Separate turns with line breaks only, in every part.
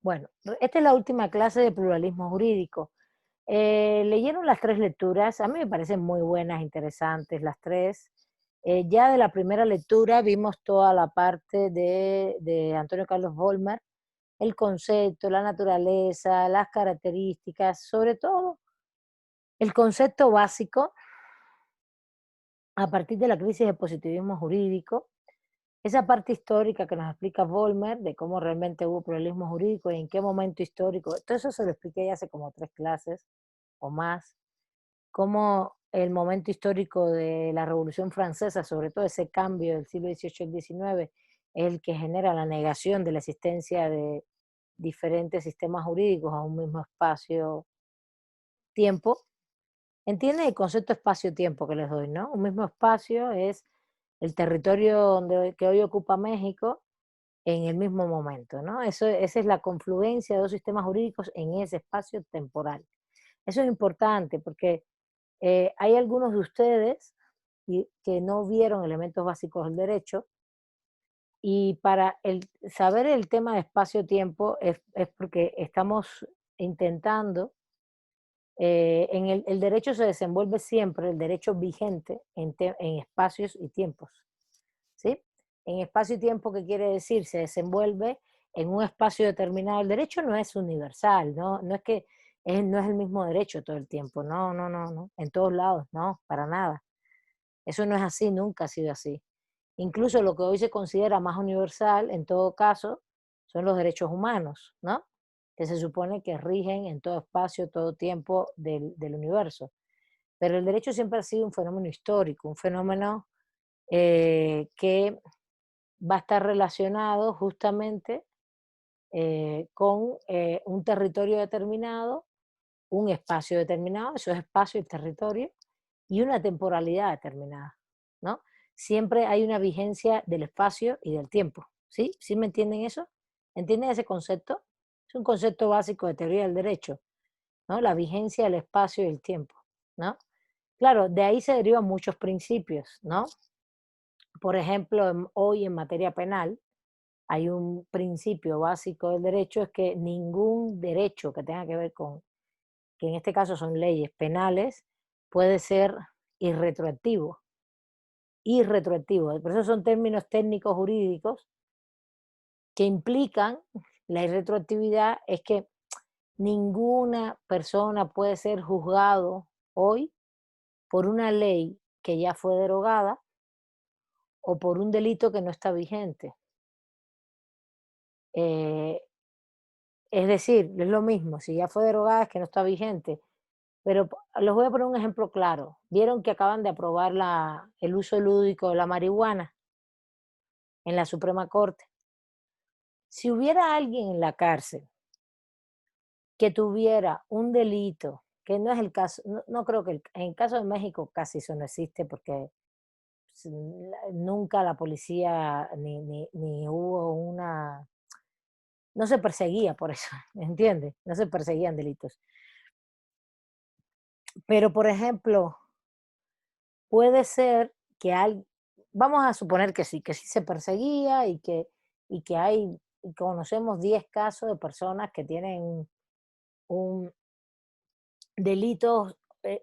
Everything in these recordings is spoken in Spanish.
Bueno, esta es la última clase de pluralismo jurídico. Leyeron las tres lecturas, a mí me parecen muy buenas, interesantes las tres. Ya de la primera lectura vimos toda la parte de Antonio Carlos Vollmer, el concepto, la naturaleza, las características, sobre todo el concepto básico a partir de la crisis del positivismo jurídico, esa parte histórica que nos explica Vollmer de cómo realmente hubo pluralismo jurídico y en qué momento histórico, todo eso se lo expliqué ya hace como tres clases o más, cómo el momento histórico de la Revolución Francesa, sobre todo ese cambio del siglo XVIII al XIX, es el que genera la negación de la existencia de diferentes sistemas jurídicos a un mismo espacio-tiempo. ¿Entienden el concepto espacio-tiempo que les doy, no? Un mismo espacio es el territorio que hoy ocupa México en el mismo momento, ¿no? Esa es la confluencia de dos sistemas jurídicos en ese espacio temporal. Eso es importante porque hay algunos de ustedes que no vieron elementos básicos del derecho y para saber el tema de espacio-tiempo es porque estamos intentando, el derecho se desenvuelve siempre, el derecho vigente, en espacios y tiempos, ¿sí? En espacio y tiempo, ¿qué quiere decir? Se desenvuelve en un espacio determinado. El derecho no es universal, ¿no? No es que no es el mismo derecho todo el tiempo, no, no, no, no, en todos lados, no, para nada. Eso no es así, nunca ha sido así. Incluso lo que hoy se considera más universal, en todo caso, son los derechos humanos, ¿no? Que se supone que rigen en todo espacio, todo tiempo del universo. Pero el derecho siempre ha sido un fenómeno histórico, un fenómeno que va a estar relacionado justamente con un territorio determinado, un espacio determinado, eso es espacio y territorio, y una temporalidad determinada, ¿no? Siempre hay una vigencia del espacio y del tiempo, ¿sí? ¿Sí me entienden eso? ¿Entienden ese concepto? Es un concepto básico de teoría del derecho, ¿no? La vigencia del espacio y el tiempo, ¿no? Claro, de ahí se derivan muchos principios, ¿no? Por ejemplo, hoy en materia penal hay un principio básico del derecho, es que ningún derecho que tenga que ver con, que en este caso son leyes penales, puede ser irretroactivo, irretroactivo. Por eso son términos técnicos jurídicos que implican la irretroactividad, es que ninguna persona puede ser juzgado hoy por una ley que ya fue derogada o por un delito que no está vigente. Eh, es decir, es lo mismo, si ya fue derogada es que no está vigente. Pero les voy a poner un ejemplo claro. Vieron que acaban de aprobar el uso lúdico de la marihuana en la Suprema Corte. Si hubiera alguien en la cárcel que tuviera un delito, que no es el caso, no, no creo que en el caso de México casi eso no existe porque nunca la policía ni hubo una, no se perseguía por eso, ¿entiendes? No se perseguían delitos. Pero, por ejemplo, puede ser que vamos a suponer que sí se perseguía y que y conocemos 10 casos de personas que tienen un delitos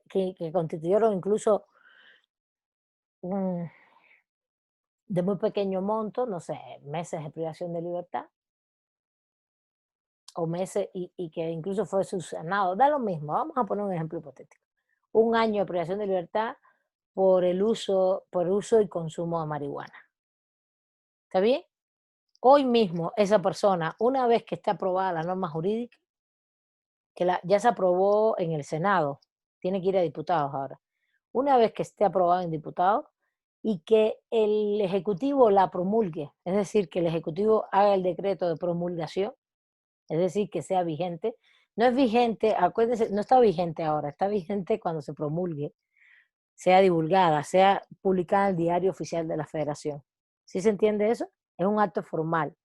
que constituyeron incluso un, de muy pequeño monto, no sé, meses de privación de libertad o meses y que incluso fue subsanado. Da lo mismo, vamos a poner un ejemplo hipotético. Un año de privación de libertad por uso y consumo de marihuana. ¿Está bien? Hoy mismo esa persona, una vez que esté aprobada la norma jurídica, ya se aprobó en el Senado, tiene que ir a diputados ahora. Una vez que esté aprobado en diputados y que el Ejecutivo la promulgue, es decir, que el Ejecutivo haga el decreto de promulgación, es decir, que sea vigente. No es vigente, acuérdense, no está vigente ahora, está vigente cuando se promulgue, sea divulgada, sea publicada en el Diario Oficial de la Federación. ¿Sí se entiende eso? Es un acto formal.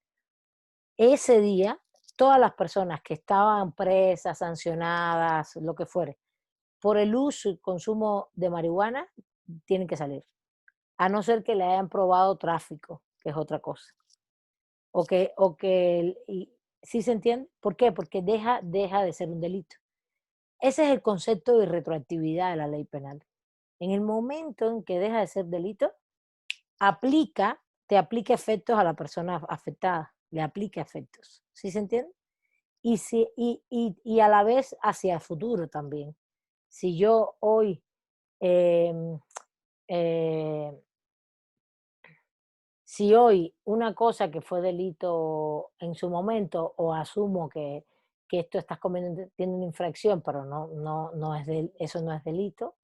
Ese día, todas las personas que estaban presas, sancionadas, lo que fuere, por el uso y consumo de marihuana, tienen que salir. A no ser que le hayan probado tráfico, que es otra cosa. O que ¿Sí se entiende? ¿Por qué? Porque deja de ser un delito. Ese es el concepto de retroactividad de la ley penal. En el momento en que deja de ser delito, te aplica efectos a la persona afectada, le aplica efectos. ¿Sí se entiende? Y a la vez hacia el futuro también. Si yo hoy em, eh, si hoy una cosa que fue delito en su momento, o asumo que esto estás cometiendo una infracción, pero no es eso no es delito,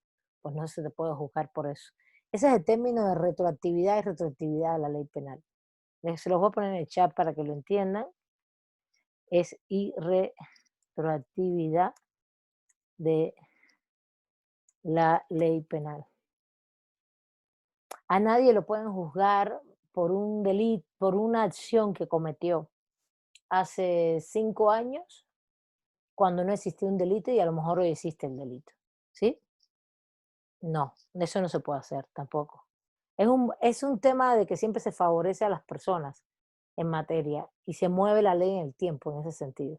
pues no se te puede juzgar por eso. Ese es el término de retroactividad y retroactividad de la ley penal. Se los voy a poner en el chat para que lo entiendan. Es irretroactividad de la ley penal. A nadie lo pueden juzgar por un delito, por una acción que cometió hace 5 años, cuando no existía un delito y a lo mejor hoy existe el delito. ¿Sí? No, eso no se puede hacer tampoco. Es un tema de que siempre se favorece a las personas en materia y se mueve la ley en el tiempo en ese sentido.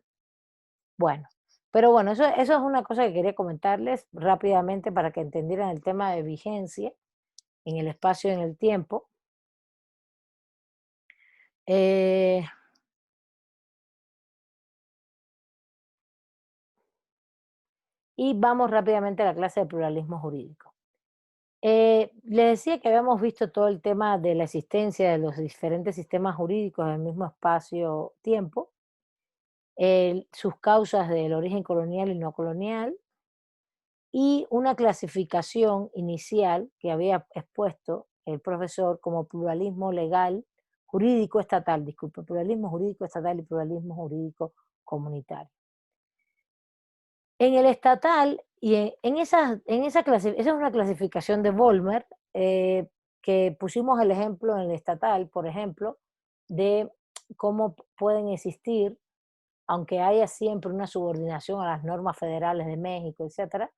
Bueno, pero bueno, eso es una cosa que quería comentarles rápidamente para que entendieran el tema de vigencia en el espacio y en el tiempo. Eh, y vamos rápidamente a la clase de pluralismo jurídico. Les decía que habíamos visto todo el tema de la existencia de los diferentes sistemas jurídicos en el mismo espacio-tiempo, sus causas del origen colonial y no colonial, y una clasificación inicial que había expuesto el profesor como pluralismo legal, jurídico estatal, disculpe, pluralismo jurídico estatal y pluralismo jurídico comunitario. En el estatal, y esa es una clasificación de Vollmer, que pusimos el ejemplo en el estatal, por ejemplo, de cómo pueden existir, aunque haya siempre una subordinación a las normas federales de México, etcétera,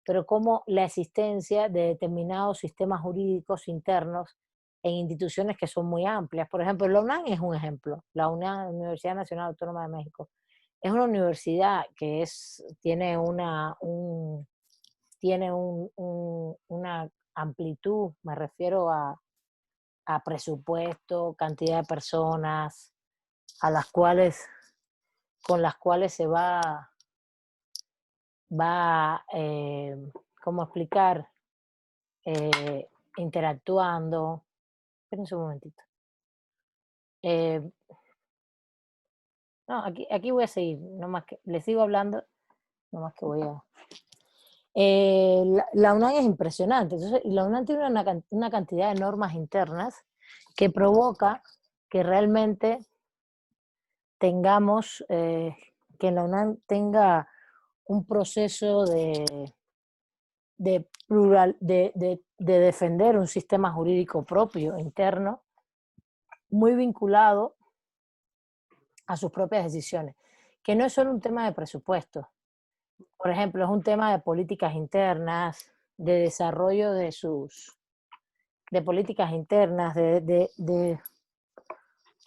pero como la existencia de determinados sistemas jurídicos internos en instituciones que son muy amplias. Por ejemplo, la UNAM es un ejemplo, la UNAM, Universidad Nacional Autónoma de México. Es una universidad que tiene una amplitud, me refiero a presupuesto, cantidad de personas, con las cuales se va ¿cómo explicar? Eh, interactuando. Espérense un momentito. Eh, no, aquí voy a seguir, no más que, les sigo hablando, no más que voy a... la UNAM es impresionante, entonces, y la UNAM tiene una cantidad de normas internas que provoca que realmente tengamos, que la UNAM tenga un proceso de defender un sistema jurídico propio, interno, muy vinculado a sus propias decisiones, que no es solo un tema de presupuesto. Por ejemplo, es un tema de políticas internas, de desarrollo de políticas internas,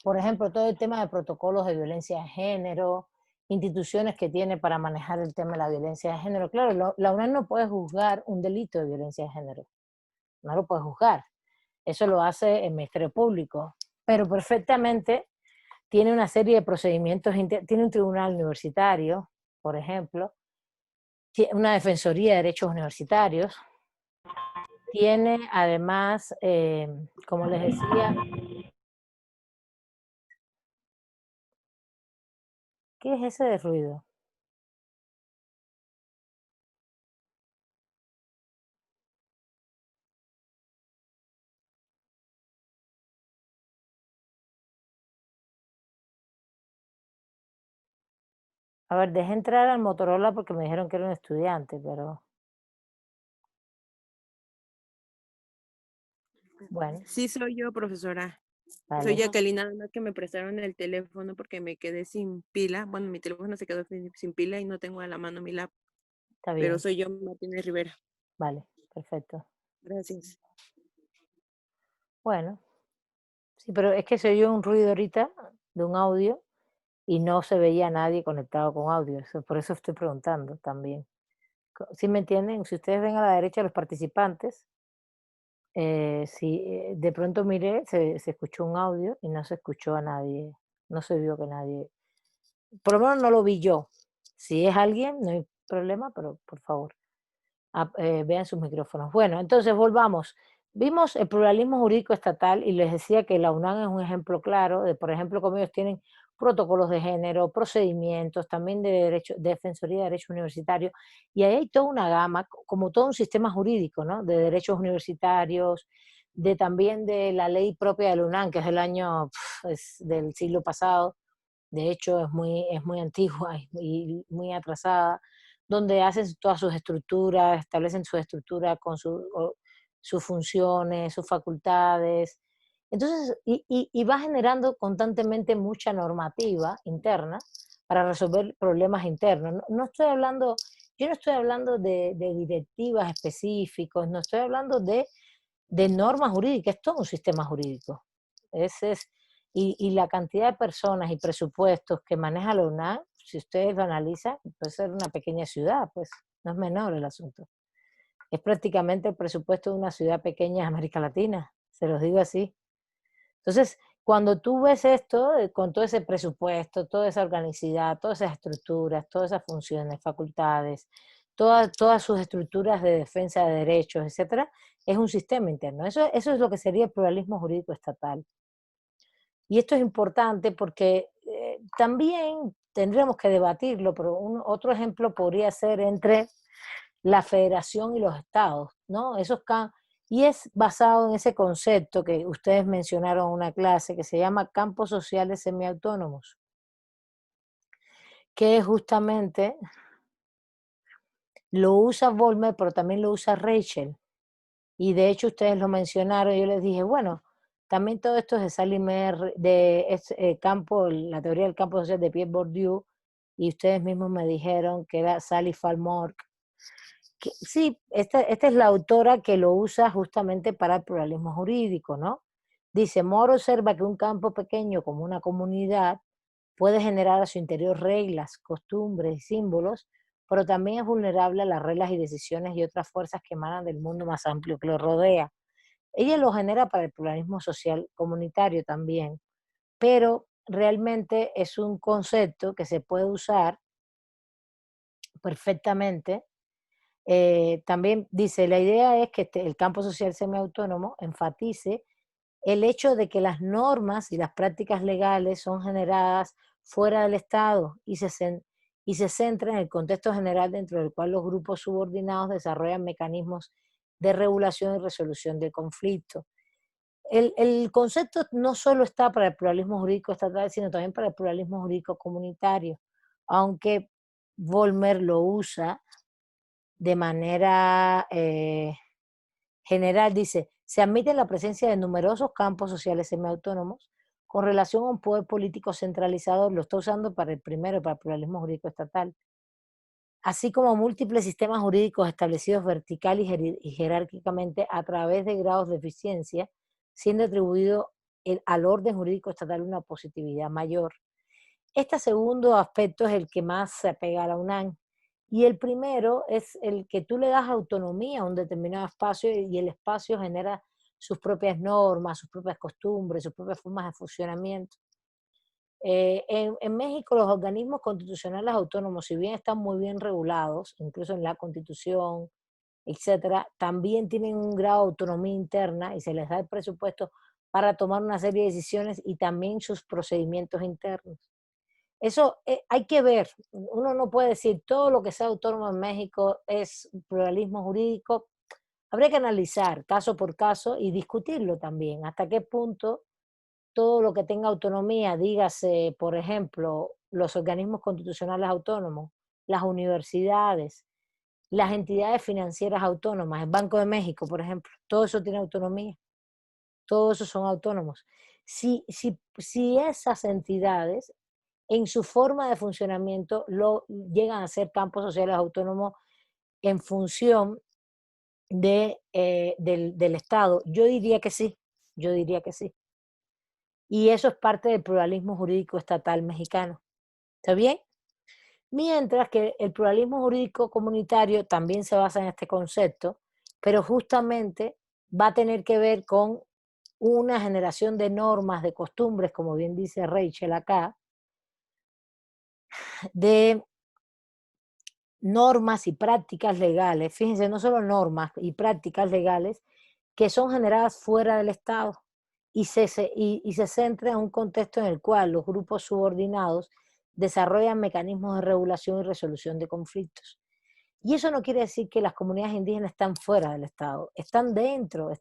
por ejemplo, todo el tema de protocolos de violencia de género, instituciones que tiene para manejar el tema de la violencia de género. Claro, la UNAM no puede juzgar un delito de violencia de género, no lo puede juzgar. Eso lo hace el Ministerio Público, pero perfectamente tiene una serie de procedimientos, tiene un tribunal universitario, por ejemplo, tiene una defensoría de derechos universitarios, tiene además, como les decía, ¿qué es ese de ruido? A ver, dejé entrar al Motorola porque me dijeron que era un estudiante, pero bueno,
Sí, soy yo, profesora. Soy
vale,
Jacqueline, nada más que me prestaron el teléfono porque me quedé sin pila. Bueno, mi teléfono se quedó sin pila y no tengo a la mano mi lap,
está
pero
bien,
soy yo, Martínez Rivera.
vale, perfecto.
Gracias.
Bueno, sí, pero es que se oyó un ruido ahorita de un audio y no se veía a nadie conectado con audio. Por eso estoy preguntando también. ¿Sí me entienden? Si ustedes ven a la derecha los participantes, si de pronto miré, se escuchó un audio y no se escuchó a nadie, no se vio que nadie, por lo menos no lo vi yo. Si es alguien, no hay problema, pero por favor, vean sus micrófonos. Bueno, entonces volvamos. Vimos el pluralismo jurídico estatal y les decía que la UNAM es un ejemplo claro de, por ejemplo, cómo ellos tienen protocolos de género, procedimientos, también de derecho, defensoría de derechos universitarios, y ahí hay toda una gama, como todo un sistema jurídico, ¿no? De derechos universitarios, de también de la ley propia de la UNAM, que es del año, es del siglo pasado, de hecho es muy antigua y muy atrasada, donde hacen todas sus estructuras, establecen su estructura con sus funciones, sus facultades. Entonces, y va generando constantemente mucha normativa interna para resolver problemas internos. No estoy hablando, yo no estoy hablando de directivas específicos, no estoy hablando de normas jurídicas, es todo un sistema jurídico. Ese es, y la cantidad de personas y presupuestos que maneja la UNAM, si ustedes lo analizan, puede ser una pequeña ciudad, pues no es menor el asunto. Es prácticamente el presupuesto de una ciudad pequeña de América Latina, se los digo así. Entonces, cuando tú ves esto, con todo ese presupuesto, toda esa organicidad, todas esas estructuras, todas esas funciones, facultades, todas sus estructuras de defensa de derechos, etcétera, es un sistema interno. Eso es lo que sería el pluralismo jurídico estatal. Y esto es importante porque también tendríamos que debatirlo, pero otro ejemplo podría ser entre la federación y los estados, ¿no? Y es basado en ese concepto que ustedes mencionaron en una clase que se llama campos sociales semiautónomos, que justamente lo usa Volmer, pero también lo usa Rachel. Y de hecho ustedes lo mencionaron, yo les dije, bueno, también todo esto es de Sally Mer, campo, la teoría del campo social de Pierre Bourdieu, y ustedes mismos me dijeron que era Sally Falmore. Sí, esta es la autora que lo usa justamente para el pluralismo jurídico, ¿no? Dice, Moore observa que un campo pequeño como una comunidad puede generar a su interior reglas, costumbres y símbolos, pero también es vulnerable a las reglas y decisiones y otras fuerzas que emanan del mundo más amplio que lo rodea. Ella lo genera para el pluralismo social comunitario también, pero realmente es un concepto que se puede usar perfectamente. También dice, la idea es que el campo social semiautónomo enfatice el hecho de que las normas y las prácticas legales son generadas fuera del Estado y se centra en el contexto general dentro del cual los grupos subordinados desarrollan mecanismos de regulación y resolución del conflicto. El concepto no solo está para el pluralismo jurídico estatal, sino también para el pluralismo jurídico comunitario, aunque Volmer lo usa de manera general, dice, se admite la presencia de numerosos campos sociales semiautónomos con relación a un poder político centralizador, lo está usando para el primero, para el pluralismo jurídico estatal, así como múltiples sistemas jurídicos establecidos vertical y jerárquicamente a través de grados de eficiencia, siendo atribuido al orden jurídico estatal una positividad mayor. Este segundo aspecto es el que más se apega a la UNAM. Y el primero es el que tú le das autonomía a un determinado espacio y el espacio genera sus propias normas, sus propias costumbres, sus propias formas de funcionamiento. En México los organismos constitucionales autónomos, si bien están muy bien regulados, incluso en la Constitución, etcétera, también tienen un grado de autonomía interna y se les da el presupuesto para tomar una serie de decisiones y también sus procedimientos internos. Eso hay que ver, uno no puede decir todo lo que sea autónomo en México es pluralismo jurídico, habría que analizar caso por caso y discutirlo también, hasta qué punto todo lo que tenga autonomía, dígase, por ejemplo, los organismos constitucionales autónomos, las universidades, las entidades financieras autónomas, el Banco de México, por ejemplo, todo eso tiene autonomía, todos esos son autónomos. Si esas entidades en su forma de funcionamiento llegan a ser campos sociales autónomos en función del Estado. Yo diría que sí, yo diría que sí. Y eso es parte del pluralismo jurídico estatal mexicano. ¿Está bien? Mientras que el pluralismo jurídico comunitario también se basa en este concepto, pero justamente va a tener que ver con una generación de normas, de costumbres, como bien dice Rachel acá, de normas y prácticas legales, fíjense, no solo normas y prácticas legales que son generadas fuera del Estado y se centra en un contexto en el cual los grupos subordinados desarrollan mecanismos de regulación y resolución de conflictos. Y eso no quiere decir que las comunidades indígenas están fuera del Estado, están dentro,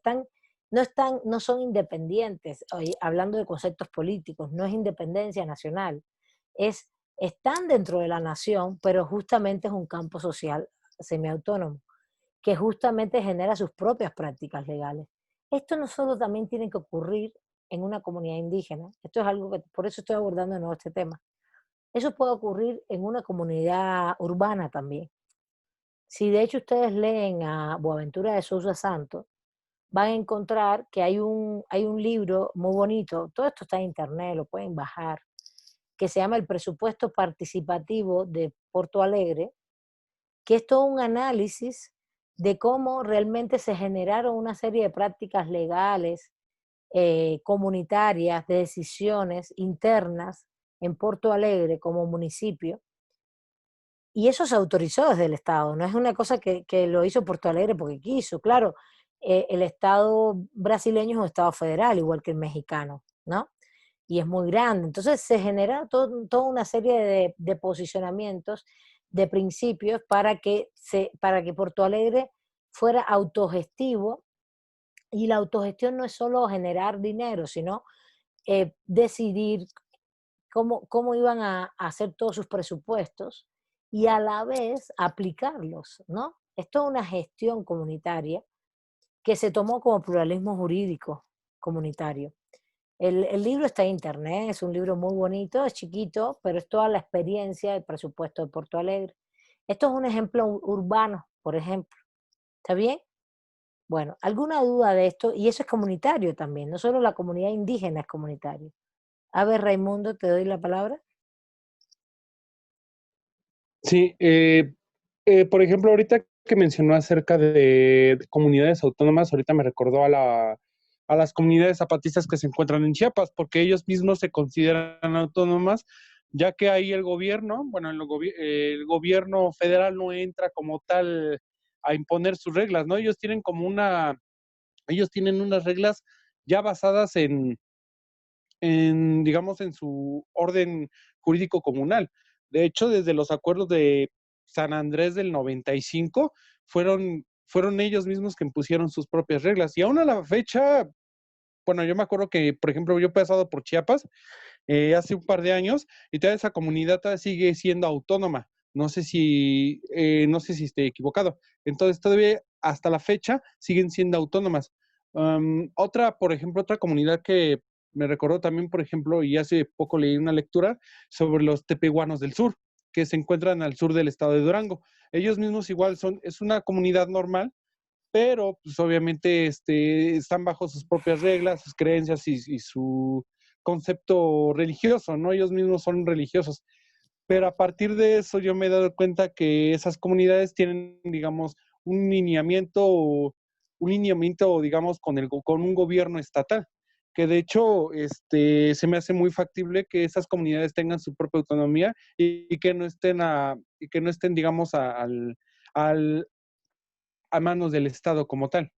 no son independientes, hablando de conceptos políticos, no es independencia nacional, es, están dentro de la nación, pero justamente es un campo social semiautónomo, que justamente genera sus propias prácticas legales. Esto no solo también tiene que ocurrir en una comunidad indígena, esto es algo que, por eso estoy abordando de nuevo este tema, eso puede ocurrir en una comunidad urbana también. Si de hecho ustedes leen a Boaventura de Sousa Santos, van a encontrar que hay un libro muy bonito, todo esto está en internet, lo pueden bajar, que se llama El presupuesto participativo de Porto Alegre, que es todo un análisis de cómo realmente se generaron una serie de prácticas legales, comunitarias, de decisiones internas en Porto Alegre como municipio, y eso se autorizó desde el Estado, no es una cosa que lo hizo Porto Alegre porque quiso. Claro, el Estado brasileño es un Estado federal, igual que el mexicano, ¿no? Y es muy grande. Entonces se genera toda una serie de posicionamientos, de principios para que Porto Alegre fuera autogestivo. Y la autogestión no es solo generar dinero, sino decidir cómo iban a hacer todos sus presupuestos y a la vez aplicarlos, ¿no? Es toda una gestión comunitaria que se tomó como pluralismo jurídico comunitario. El libro está en internet, es un libro muy bonito, es chiquito, pero es toda la experiencia del presupuesto de Porto Alegre. Esto es un ejemplo urbano, por ejemplo. ¿Está bien? Bueno, ¿alguna duda de esto? Y eso es comunitario también, no solo la comunidad indígena es comunitario. A ver, Raimundo, te doy la palabra.
Sí, por ejemplo, ahorita que mencionó acerca de comunidades autónomas, ahorita me recordó a las comunidades zapatistas que se encuentran en Chiapas, porque ellos mismos se consideran autónomas, ya que ahí el gobierno, bueno, el gobierno federal no entra como tal a imponer sus reglas, ¿no? Ellos tienen unas reglas ya basadas digamos, en su orden jurídico comunal. De hecho, desde los acuerdos de San Andrés del 95, fueron ellos mismos que impusieron sus propias reglas. Y aún a la fecha, bueno, yo me acuerdo que, por ejemplo, yo he pasado por Chiapas hace un par de años y toda esa comunidad todavía sigue siendo autónoma. No sé si estoy equivocado. Entonces, todavía hasta la fecha siguen siendo autónomas. Por ejemplo, otra comunidad que me recordó también, por ejemplo, y hace poco leí una lectura sobre los tepehuanos del sur, que se encuentran al sur del estado de Durango. Ellos mismos igual es una comunidad normal, pero pues obviamente están bajo sus propias reglas, sus creencias y su concepto religioso, ¿no? Ellos mismos son religiosos. Pero a partir de eso yo me he dado cuenta que esas comunidades tienen, digamos, un lineamiento, digamos, con un gobierno estatal, que de hecho se me hace muy factible que esas comunidades tengan su propia autonomía y que no estén, digamos, al, a manos del Estado como tal.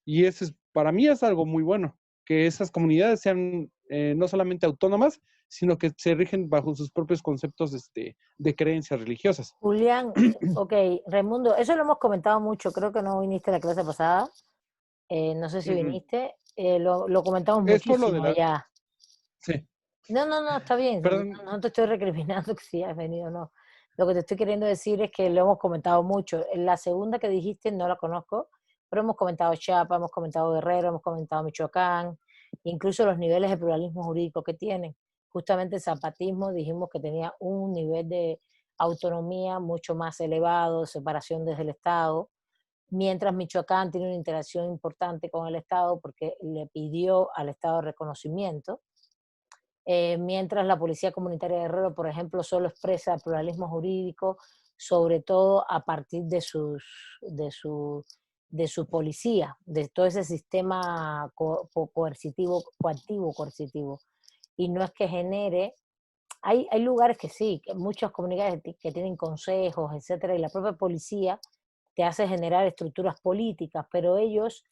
Y para mí es algo muy bueno, que esas comunidades sean no solamente autónomas, sino que se rigen bajo sus propios conceptos de creencias religiosas.
Julián, ok, Raimundo, eso lo hemos comentado mucho, creo que no viniste a la clase pasada, no sé si
Ujú.
viniste, lo comentamos
Es por lo de
muchísimo
la...
allá.
Sí,
No, está bien,
perdón.
no te estoy recriminando que si has venido o no. Lo que te estoy queriendo decir es que lo hemos comentado mucho. La segunda que dijiste no la conozco, pero hemos comentado Chiapas, hemos comentado Guerrero, hemos comentado Michoacán, incluso los niveles de pluralismo jurídico que tienen. Justamente el zapatismo dijimos que tenía un nivel de autonomía mucho más elevado, separación desde el Estado, mientras Michoacán tiene una interacción importante con el Estado porque le pidió al Estado reconocimiento mientras la Policía Comunitaria de Guerrero, por ejemplo, solo expresa el pluralismo jurídico, sobre todo a partir de su policía, de todo ese sistema coercitivo, coactivo, y no es que genere. Hay lugares que sí, que muchas comunidades que tienen consejos, etcétera, y la propia policía te hace generar estructuras políticas, pero ellos,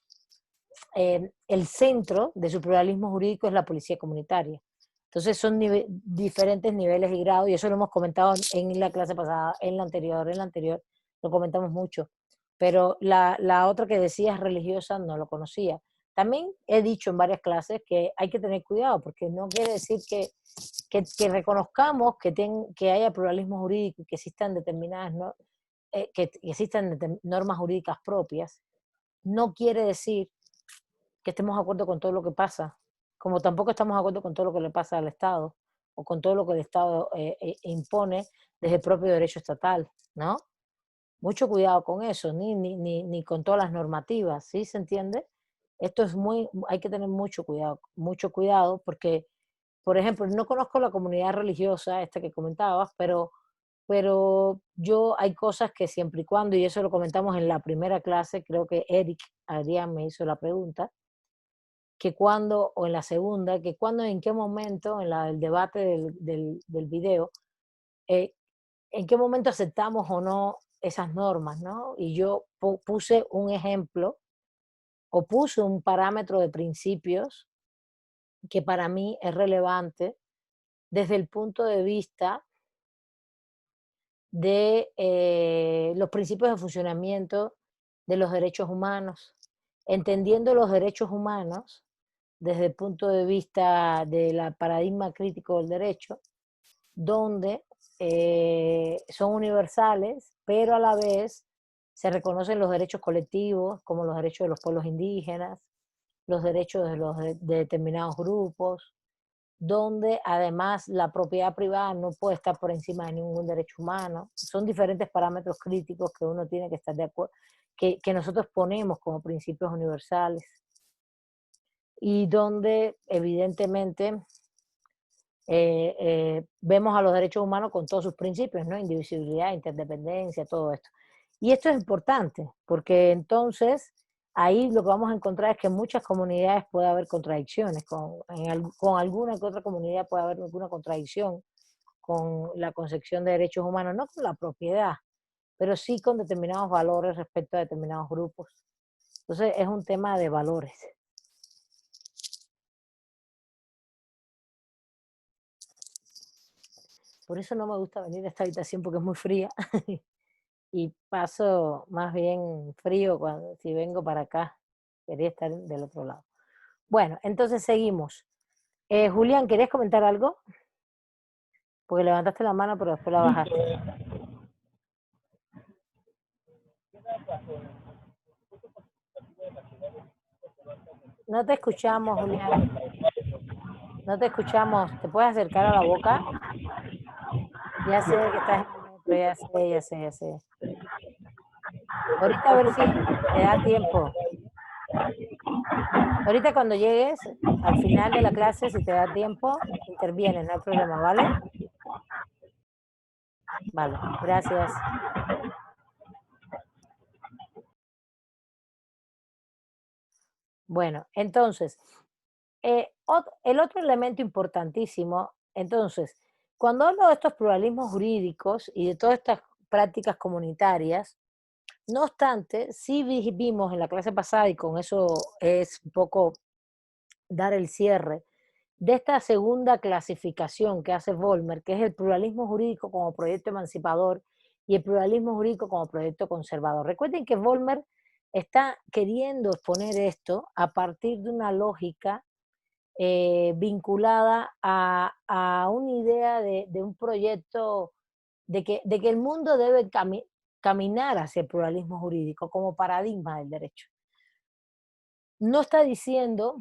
el centro de su pluralismo jurídico es la policía comunitaria. Entonces son diferentes niveles y grados, y eso lo hemos comentado en la clase pasada, en la anterior, lo comentamos mucho. Pero la otra que decías religiosa no lo conocía. También he dicho en varias clases que hay que tener cuidado, porque no quiere decir que reconozcamos que haya pluralismo jurídico y que existan determinadas que existan normas jurídicas propias, no quiere decir que estemos de acuerdo con todo lo que pasa, como tampoco estamos de acuerdo con todo lo que le pasa al Estado o con todo lo que el Estado impone desde el propio derecho estatal, ¿no? Mucho cuidado con eso, ni con todas las normativas, ¿sí se entiende? Esto es hay que tener mucho cuidado porque, por ejemplo, no conozco la comunidad religiosa, esta que comentabas, pero hay cosas que siempre y cuando, y eso lo comentamos en la primera clase, creo que Adrián me hizo la pregunta, que cuando, o en la segunda, que cuando, en qué momento, en el debate del video, en qué momento aceptamos o no esas normas, ¿no? Y yo puse un ejemplo o puse un parámetro de principios que para mí es relevante desde el punto de vista de los principios de funcionamiento de los derechos humanos, entendiendo los derechos humanos desde el punto de vista del paradigma crítico del derecho, donde son universales, pero a la vez se reconocen los derechos colectivos, como los derechos de los pueblos indígenas, los derechos de determinados grupos, donde además la propiedad privada no puede estar por encima de ningún derecho humano. Son diferentes parámetros críticos que uno tiene que estar de acuerdo, que nosotros ponemos como principios universales, y donde evidentemente vemos a los derechos humanos con todos sus principios, ¿no? Indivisibilidad, interdependencia, todo esto. Y esto es importante, porque entonces ahí lo que vamos a encontrar es que en muchas comunidades puede haber contradicciones, con alguna que otra comunidad puede haber alguna contradicción con la concepción de derechos humanos, no con la propiedad, pero sí con determinados valores respecto a determinados grupos. Entonces es un tema de valores. Por eso no me gusta venir a esta habitación porque es muy fría y paso más bien frío si vengo para acá. Quería estar del otro lado. Bueno, entonces seguimos. Julián, ¿querías comentar algo? Porque levantaste la mano pero después la bajaste. No te escuchamos, Julián. No te escuchamos. ¿Te puedes acercar a la boca? Ya sé que estás en el metro, ya sé. Ahorita a ver si te da tiempo. Ahorita cuando llegues, al final de la clase, si te da tiempo, intervienes, no hay problema, ¿vale? Vale, gracias. Bueno, entonces, el otro elemento importantísimo, entonces, cuando hablo de estos pluralismos jurídicos y de todas estas prácticas comunitarias, no obstante, sí vimos en la clase pasada, y con eso es un poco dar el cierre, de esta segunda clasificación que hace Vollmer, que es el pluralismo jurídico como proyecto emancipador y el pluralismo jurídico como proyecto conservador. Recuerden que Vollmer está queriendo exponer esto a partir de una lógica vinculada a una idea de un proyecto, de que el mundo debe caminar hacia el pluralismo jurídico como paradigma del derecho. No está diciendo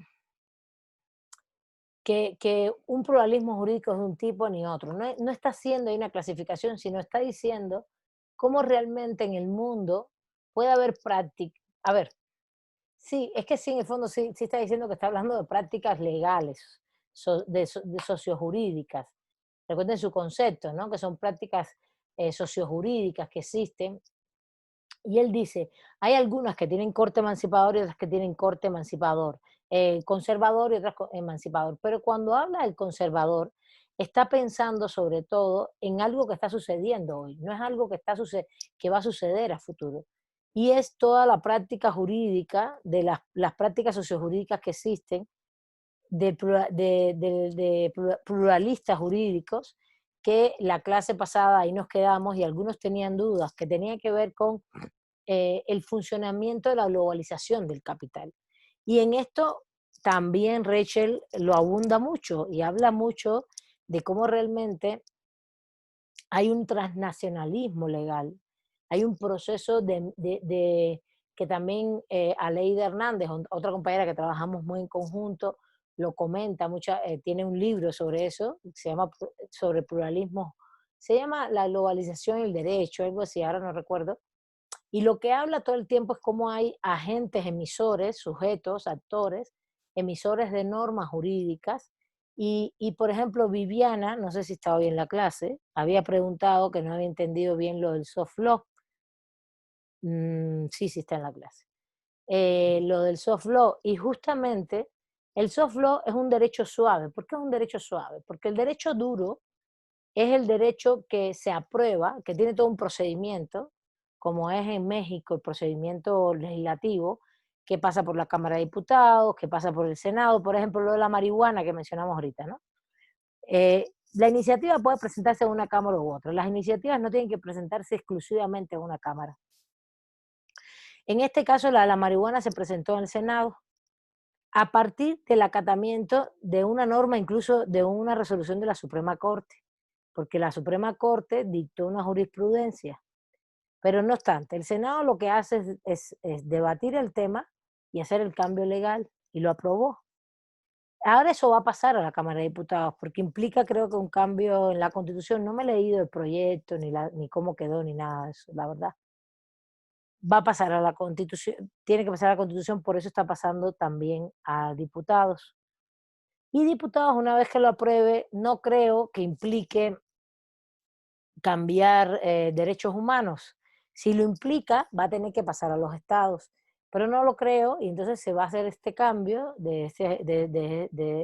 que un pluralismo jurídico es de un tipo ni otro. No está haciendo ahí una clasificación, sino está diciendo cómo realmente en el mundo puede haber prácticas. A ver, sí, es que sí, en el fondo sí está diciendo que está hablando de prácticas legales, de sociojurídicas. Recuerden su concepto, ¿no? Que son prácticas sociojurídicas que existen. Y él dice, hay algunas que tienen corte emancipador y otras que tienen corte emancipador, conservador y otras emancipador. Pero cuando habla del conservador, está pensando sobre todo en algo que está sucediendo hoy, no es algo que, que va a suceder a futuro. Y es toda la práctica jurídica, de las prácticas sociojurídicas que existen, de pluralistas jurídicos, que la clase pasada ahí nos quedamos y algunos tenían dudas, que tenía que ver con el funcionamiento de la globalización del capital. Y en esto también Rachel lo abunda mucho y habla mucho de cómo realmente hay un transnacionalismo legal, hay un proceso que también Aleida Hernández, otra compañera que trabajamos muy en conjunto, lo comenta, tiene un libro sobre eso, se llama sobre pluralismo, se llama La globalización y el derecho, algo así, ahora no recuerdo. Y lo que habla todo el tiempo es cómo hay agentes emisores, sujetos, actores, emisores de normas jurídicas. Por ejemplo, Viviana, no sé si estaba bien en la clase, había preguntado que no había entendido bien lo del soft law. Sí, sí está en la clase. Lo del soft law. Y justamente el soft law es un derecho suave. ¿Por qué es un derecho suave? Porque el derecho duro es el derecho que se aprueba, que tiene todo un procedimiento, como es en México el procedimiento legislativo, que pasa por la Cámara de Diputados, que pasa por el Senado, por ejemplo, lo de la marihuana que mencionamos ahorita, ¿no? La iniciativa puede presentarse en una Cámara u otra. Las iniciativas no tienen que presentarse exclusivamente en una Cámara. En este caso, la de la marihuana se presentó en el Senado a partir del acatamiento de una norma, incluso de una resolución de la Suprema Corte, porque la Suprema Corte dictó una jurisprudencia. Pero no obstante, el Senado lo que hace es debatir el tema y hacer el cambio legal, y lo aprobó. Ahora eso va a pasar a la Cámara de Diputados, porque implica, creo que, un cambio en la Constitución. No me he leído el proyecto, ni cómo quedó, ni nada de eso, la verdad. Va a pasar a la Constitución, tiene que pasar a la Constitución, por eso está pasando también a diputados. Y diputados, una vez que lo apruebe, no creo que implique cambiar derechos humanos. Si lo implica, va a tener que pasar a los estados, pero no lo creo, y entonces se va a hacer este cambio de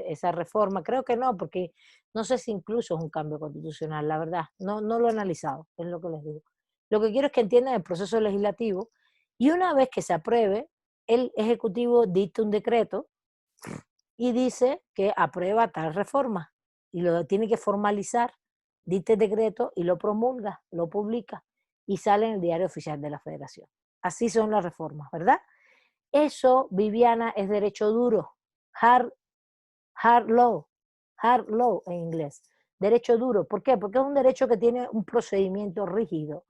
esa reforma. Creo que no, porque no sé si incluso es un cambio constitucional, la verdad. No lo he analizado, es lo que les digo. Lo que quiero es que entiendan el proceso legislativo, y una vez que se apruebe, el Ejecutivo dicta un decreto y dice que aprueba tal reforma, y lo tiene que formalizar, dicta el decreto y lo promulga, lo publica, y sale en el Diario Oficial de la Federación. Así son las reformas, ¿verdad? Eso, Viviana, es derecho duro, hard law en inglés, derecho duro. ¿Por qué? Porque es un derecho que tiene un procedimiento rígido,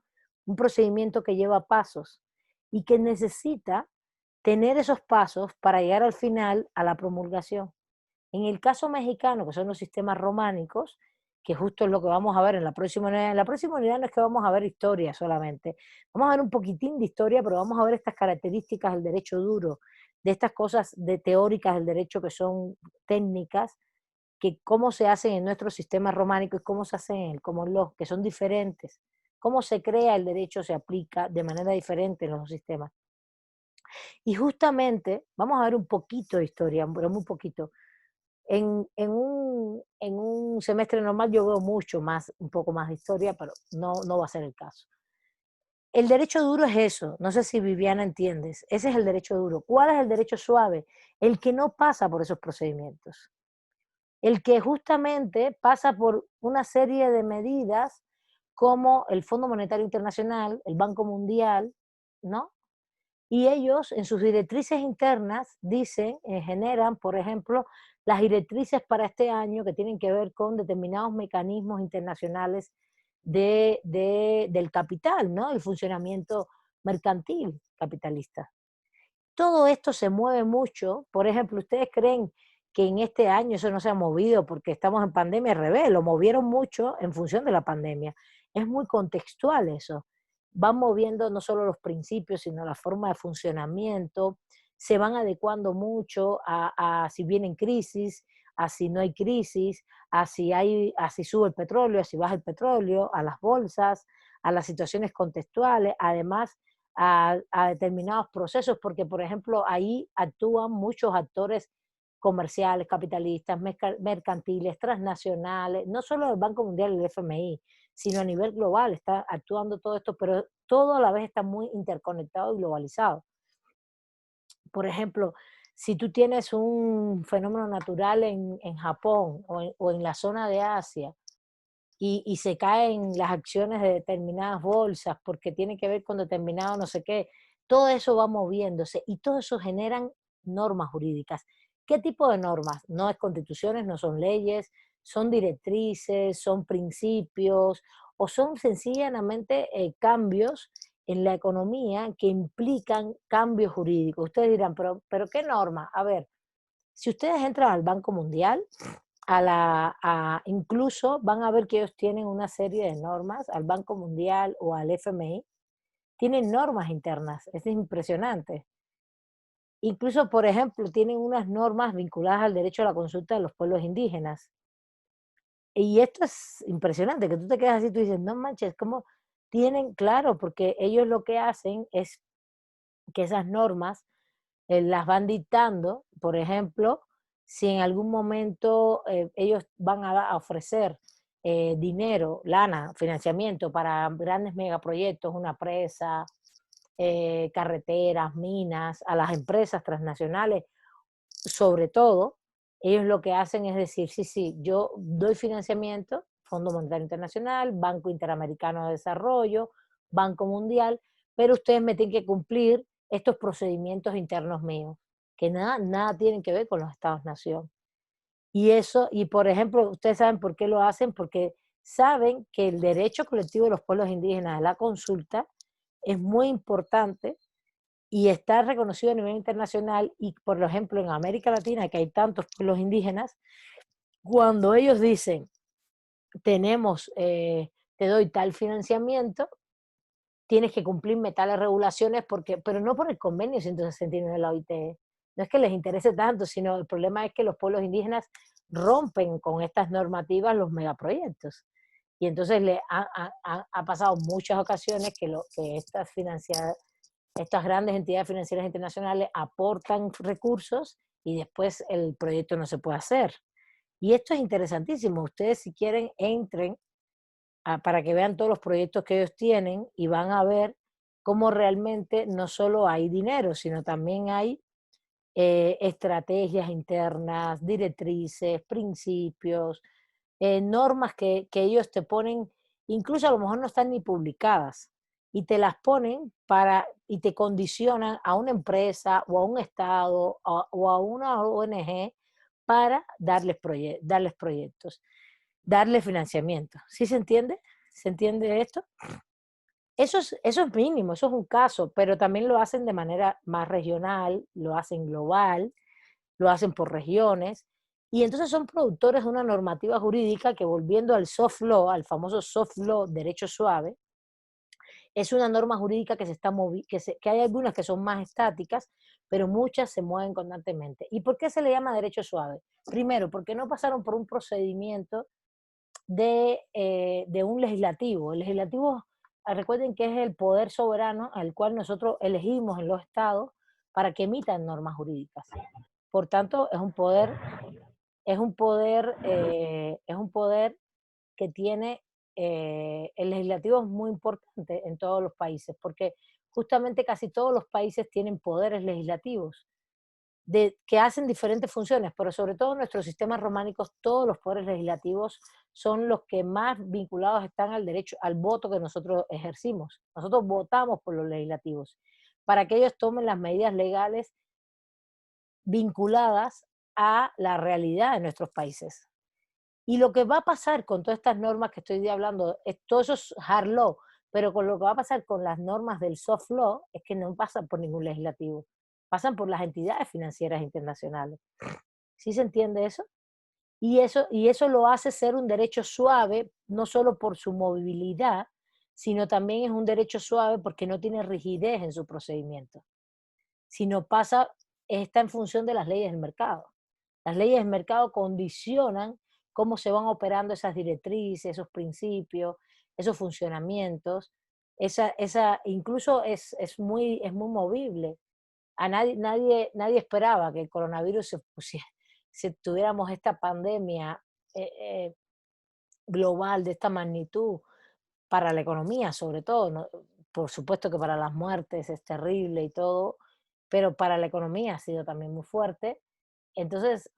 un procedimiento que lleva pasos y que necesita tener esos pasos para llegar al final a la promulgación. En el caso mexicano, que son los sistemas románicos, que justo es lo que vamos a ver en la próxima unidad. En la próxima unidad no es que vamos a ver historia solamente, vamos a ver un poquitín de historia, pero vamos a ver estas características del derecho duro, de estas cosas teóricas del derecho que son técnicas, que cómo se hacen en nuestro sistema románico y cómo se hacen en el common law, que son diferentes. Cómo se crea el derecho se aplica de manera diferente en los dos sistemas. Y justamente, vamos a ver un poquito de historia, pero muy poquito. En un semestre normal yo veo un poco más de historia, pero no va a ser el caso. El derecho duro es eso, no sé si Viviana entiendes, ese es el derecho duro. ¿Cuál es el derecho suave? El que no pasa por esos procedimientos. El que justamente pasa por una serie de medidas como el Fondo Monetario Internacional, el Banco Mundial, ¿no? Y ellos en sus directrices internas dicen, generan, por ejemplo, las directrices para este año que tienen que ver con determinados mecanismos internacionales del capital, ¿no? El funcionamiento mercantil capitalista. Todo esto se mueve mucho. Por ejemplo, ¿ustedes creen que en este año eso no se ha movido porque estamos en pandemia? Al revés, lo movieron mucho en función de la pandemia. Es muy contextual eso. Van moviendo no solo los principios, sino la forma de funcionamiento, se van adecuando mucho a si vienen crisis, a si no hay crisis, a si sube el petróleo, a si baja el petróleo, a las bolsas, a las situaciones contextuales, además a determinados procesos, porque por ejemplo ahí actúan muchos actores comerciales, capitalistas, mercantiles, transnacionales, no solo el Banco Mundial y el FMI, sino a nivel global está actuando todo esto, pero todo a la vez está muy interconectado y globalizado. Por ejemplo, si tú tienes un fenómeno natural en Japón o en la zona de Asia y se caen las acciones de determinadas bolsas porque tiene que ver con determinado no sé qué, todo eso va moviéndose y todo eso generan normas jurídicas. ¿Qué tipo de normas? No es constituciones, no son leyes, son directrices, son principios o son sencillamente cambios en la economía que implican cambios jurídicos. Ustedes dirán, pero ¿qué norma? A ver, si ustedes entran al Banco Mundial, incluso van a ver que ellos tienen una serie de normas, al Banco Mundial o al FMI, tienen normas internas, es impresionante. Incluso, por ejemplo, tienen unas normas vinculadas al derecho a la consulta de los pueblos indígenas. Y esto es impresionante, que tú te quedas así, tú dices, no manches, ¿cómo tienen? Claro, porque ellos lo que hacen es que esas normas las van dictando, por ejemplo, si en algún momento ellos van a ofrecer dinero, lana, financiamiento para grandes megaproyectos, una presa, carreteras, minas, a las empresas transnacionales, sobre todo, ellos lo que hacen es decir, sí, sí, yo doy financiamiento, Fondo Monetario Internacional, Banco Interamericano de Desarrollo, Banco Mundial, pero ustedes me tienen que cumplir estos procedimientos internos míos, que nada tienen que ver con los Estados-nación. Y eso, y por ejemplo, ustedes saben por qué lo hacen, porque saben que el derecho colectivo de los pueblos indígenas a la consulta es muy importante y está reconocido a nivel internacional y, por ejemplo, en América Latina, que hay tantos pueblos indígenas, cuando ellos dicen, te doy tal financiamiento, tienes que cumplirme tales regulaciones, pero no por el convenio 169 de la OIT. No es que les interese tanto, sino el problema es que los pueblos indígenas rompen con estas normativas los megaproyectos. Y entonces ha pasado muchas ocasiones que estas grandes entidades financieras internacionales aportan recursos y después el proyecto no se puede hacer. Y esto es interesantísimo. Ustedes si quieren entren para que vean todos los proyectos que ellos tienen y van a ver cómo realmente no solo hay dinero, sino también hay estrategias internas, directrices, principios, normas que ellos te ponen, incluso a lo mejor no están ni publicadas, y te las ponen y te condicionan a una empresa o a un Estado o a una ONG para darles proyectos, darles financiamiento. ¿Sí se entiende? ¿Se entiende esto? Eso es mínimo, eso es un caso, pero también lo hacen de manera más regional, lo hacen global, lo hacen por regiones, y entonces son productores de una normativa jurídica que, volviendo al soft law, al famoso soft law, derecho suave, es una norma jurídica que se está que hay algunas que son más estáticas, pero muchas se mueven constantemente. ¿Y por qué se le llama derecho suave? Primero, porque no pasaron por un procedimiento de un legislativo. El legislativo, recuerden que es el poder soberano al cual nosotros elegimos en los estados para que emitan normas jurídicas. Por tanto, es un poder que tiene, el legislativo es muy importante en todos los países, porque justamente casi todos los países tienen poderes legislativos que hacen diferentes funciones, pero sobre todo en nuestros sistemas románicos todos los poderes legislativos son los que más vinculados están al derecho, al voto que nosotros ejercimos. Nosotros votamos por los legislativos para que ellos tomen las medidas legales vinculadas a la realidad de nuestros países. Y lo que va a pasar con todas estas normas que estoy hablando, todo eso es hard law, pero con lo que va a pasar con las normas del soft law es que no pasan por ningún legislativo, pasan por las entidades financieras internacionales. ¿Sí se entiende eso? Y eso lo hace ser un derecho suave, no solo por su movilidad, sino también es un derecho suave porque no tiene rigidez en su procedimiento, sino está en función de las leyes del mercado. Las leyes del mercado condicionan cómo se van operando esas directrices, esos principios, esos funcionamientos. Incluso es muy movible. Nadie esperaba que el coronavirus si tuviéramos esta pandemia eh, eh, global de esta magnitud para la economía, sobre todo, ¿no? Por supuesto que para las muertes es terrible y todo, pero para la economía ha sido también muy fuerte. Entonces,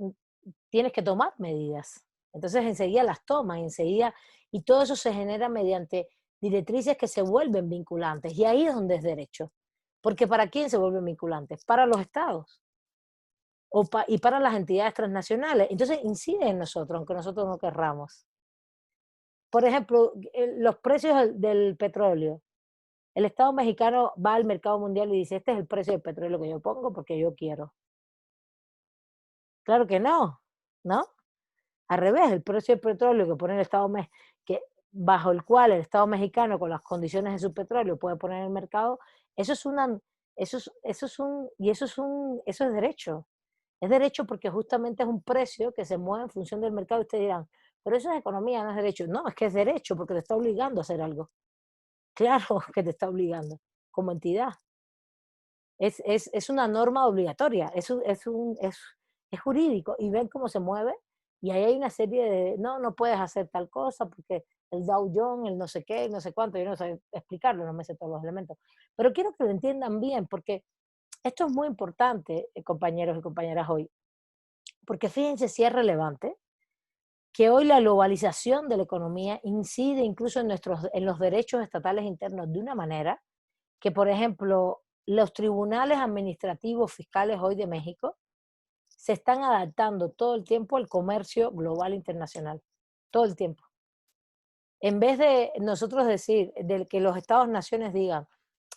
tienes que tomar medidas. Entonces, enseguida las toman, enseguida, y todo eso se genera mediante directrices que se vuelven vinculantes. Y ahí es donde es derecho. Porque ¿para quién se vuelven vinculantes? Para los estados y para las entidades transnacionales. Entonces, incide en nosotros, aunque nosotros no querramos. Por ejemplo, los precios del petróleo. El Estado mexicano va al mercado mundial y dice, este es el precio del petróleo que yo pongo porque yo quiero. Claro que no, ¿no? Al revés, el precio del petróleo que pone el Estado que bajo el cual el Estado mexicano con las condiciones de su petróleo puede poner en el mercado, eso es una, eso es un, y eso es derecho. Es derecho porque justamente es un precio que se mueve en función del mercado. Y ustedes dirán, pero eso es economía, no es derecho. No, es que es derecho porque te está obligando a hacer algo. Claro que te está obligando, como entidad. Es una norma obligatoria, es jurídico y ven cómo se mueve y ahí hay una serie de, no puedes hacer tal cosa porque el Dow Jones, el no sé qué, el no sé cuánto, yo no sé explicarlo, no me sé todos los elementos, pero quiero que lo entiendan bien porque esto es muy importante, compañeros y compañeras hoy, porque fíjense si es relevante que hoy la globalización de la economía incide incluso en los derechos estatales internos de una manera que, por ejemplo, los tribunales administrativos fiscales hoy de México se están adaptando todo el tiempo al comercio global internacional, todo el tiempo. En vez de nosotros decir, de que los estados-naciones digan,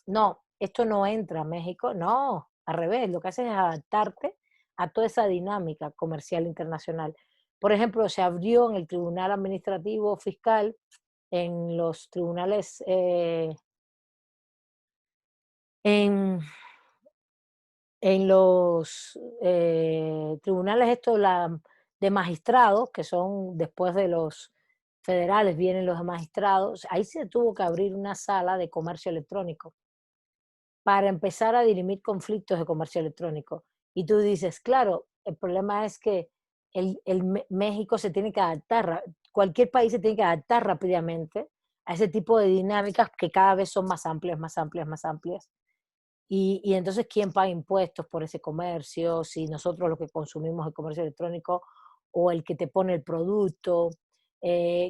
no, esto no entra a México, no, al revés, lo que haces es adaptarte a toda esa dinámica comercial internacional. Por ejemplo, se abrió en el Tribunal Administrativo Fiscal, en los tribunales, en los tribunales de magistrados, que son después de los federales, vienen los de magistrados, ahí se tuvo que abrir una sala de comercio electrónico para empezar a dirimir conflictos de comercio electrónico. Y tú dices, claro, el problema es que México se tiene que adaptar, cualquier país se tiene que adaptar rápidamente a ese tipo de dinámicas que cada vez son más amplias, más amplias, más amplias. Y entonces, ¿quién paga impuestos por ese comercio? Si nosotros lo que consumimos el comercio electrónico o el que te pone el producto,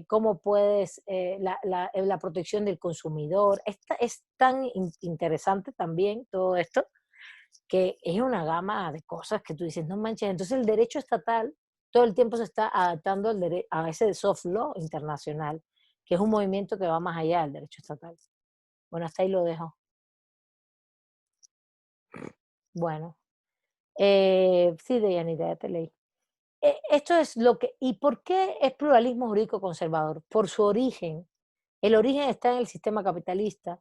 cómo puedes, la protección del consumidor. Es tan interesante también todo esto que es una gama de cosas que tú dices, no manches. Entonces el derecho estatal todo el tiempo se está adaptando a ese soft law internacional, que es un movimiento que va más allá del derecho estatal. Bueno, hasta ahí lo dejo. Bueno. Sí, Deyanira, ya te leí. Esto es lo que, ¿y por qué es pluralismo jurídico conservador? Por su origen. El origen está en el sistema capitalista,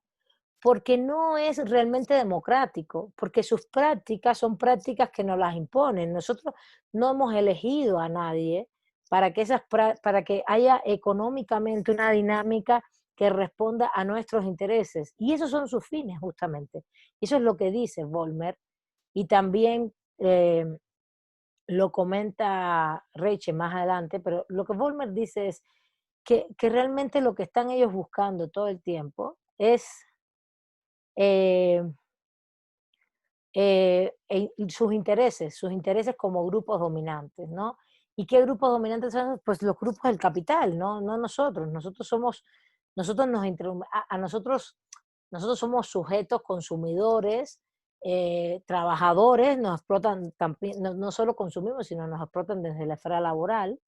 porque no es realmente democrático, porque sus prácticas son prácticas que nos las imponen. Nosotros no hemos elegido a nadie para que haya económicamente una dinámica que responda a nuestros intereses. Y esos son sus fines, justamente. Eso es lo que dice Volmer. Y también lo comenta Rachel más adelante, pero lo que Vollmer dice es que realmente lo que están ellos buscando todo el tiempo es eh, sus intereses como grupos dominantes, ¿no? ¿Y qué grupos dominantes son? Pues los grupos del capital, ¿no? No nosotros. Nosotros nosotros somos sujetos consumidores, trabajadores, nos explotan también, no solo consumimos, sino nos explotan desde la esfera laboral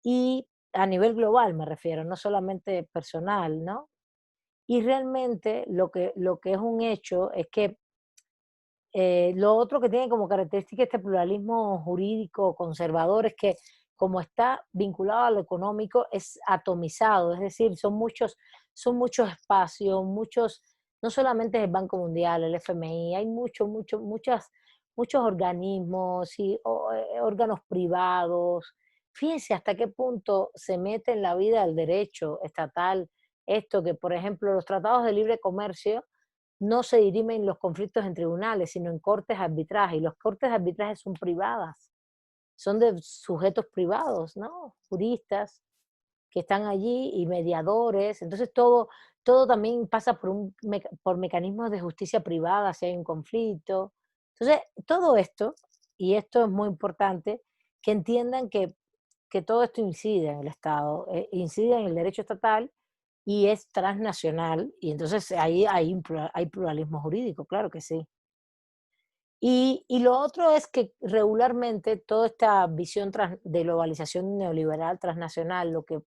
y a nivel global me refiero, no solamente personal, ¿no? Y realmente lo que es un hecho es que lo otro que tiene como característica este pluralismo jurídico conservador es que como está vinculado a lo económico es atomizado, es decir, son muchos espacios, no solamente el Banco Mundial, el FMI, hay muchos organismos y órganos privados. Fíjense hasta qué punto se mete en la vida del derecho estatal esto que, por ejemplo, los tratados de libre comercio no se dirimen los conflictos en tribunales, sino en cortes de arbitraje, y los cortes de arbitraje son privadas, son de sujetos privados, ¿no? Juristas que están allí y mediadores. Entonces todo también pasa por mecanismos de justicia privada si hay un conflicto. Entonces, todo esto, y esto es muy importante, que entiendan que todo esto incide en el Estado, incide en el derecho estatal y es transnacional, y entonces ahí hay pluralismo jurídico, claro que sí. Y lo otro es que regularmente toda esta visión de globalización neoliberal transnacional, lo que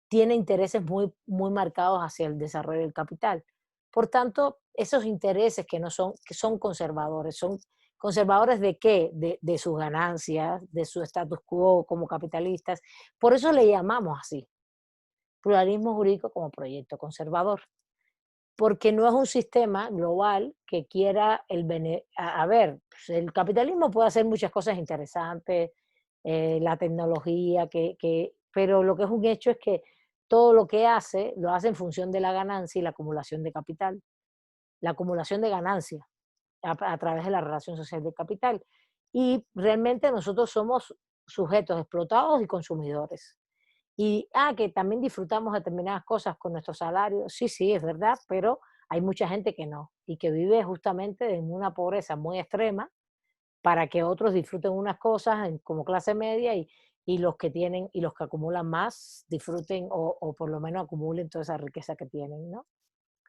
tiene intereses muy marcados hacia el desarrollo del capital. Por tanto, esos intereses que son conservadores, ¿son conservadores de qué? De sus ganancias, de su status quo como capitalistas. Por eso le llamamos así, pluralismo jurídico como proyecto conservador. Porque no es un sistema global que quiera a ver, pues, el capitalismo puede hacer muchas cosas interesantes, la tecnología, pero lo que es un hecho es que todo lo que hace, lo hace en función de la ganancia y la acumulación de capital, la acumulación de ganancias a través de la relación social del capital. Y realmente nosotros somos sujetos explotados y consumidores. Y, que también disfrutamos determinadas cosas con nuestro salario, sí, sí, es verdad, pero hay mucha gente que no, y que vive justamente en una pobreza muy extrema para que otros disfruten unas cosas como clase media y los que tienen y los que acumulan más disfruten o por lo menos acumulen toda esa riqueza que tienen, ¿no?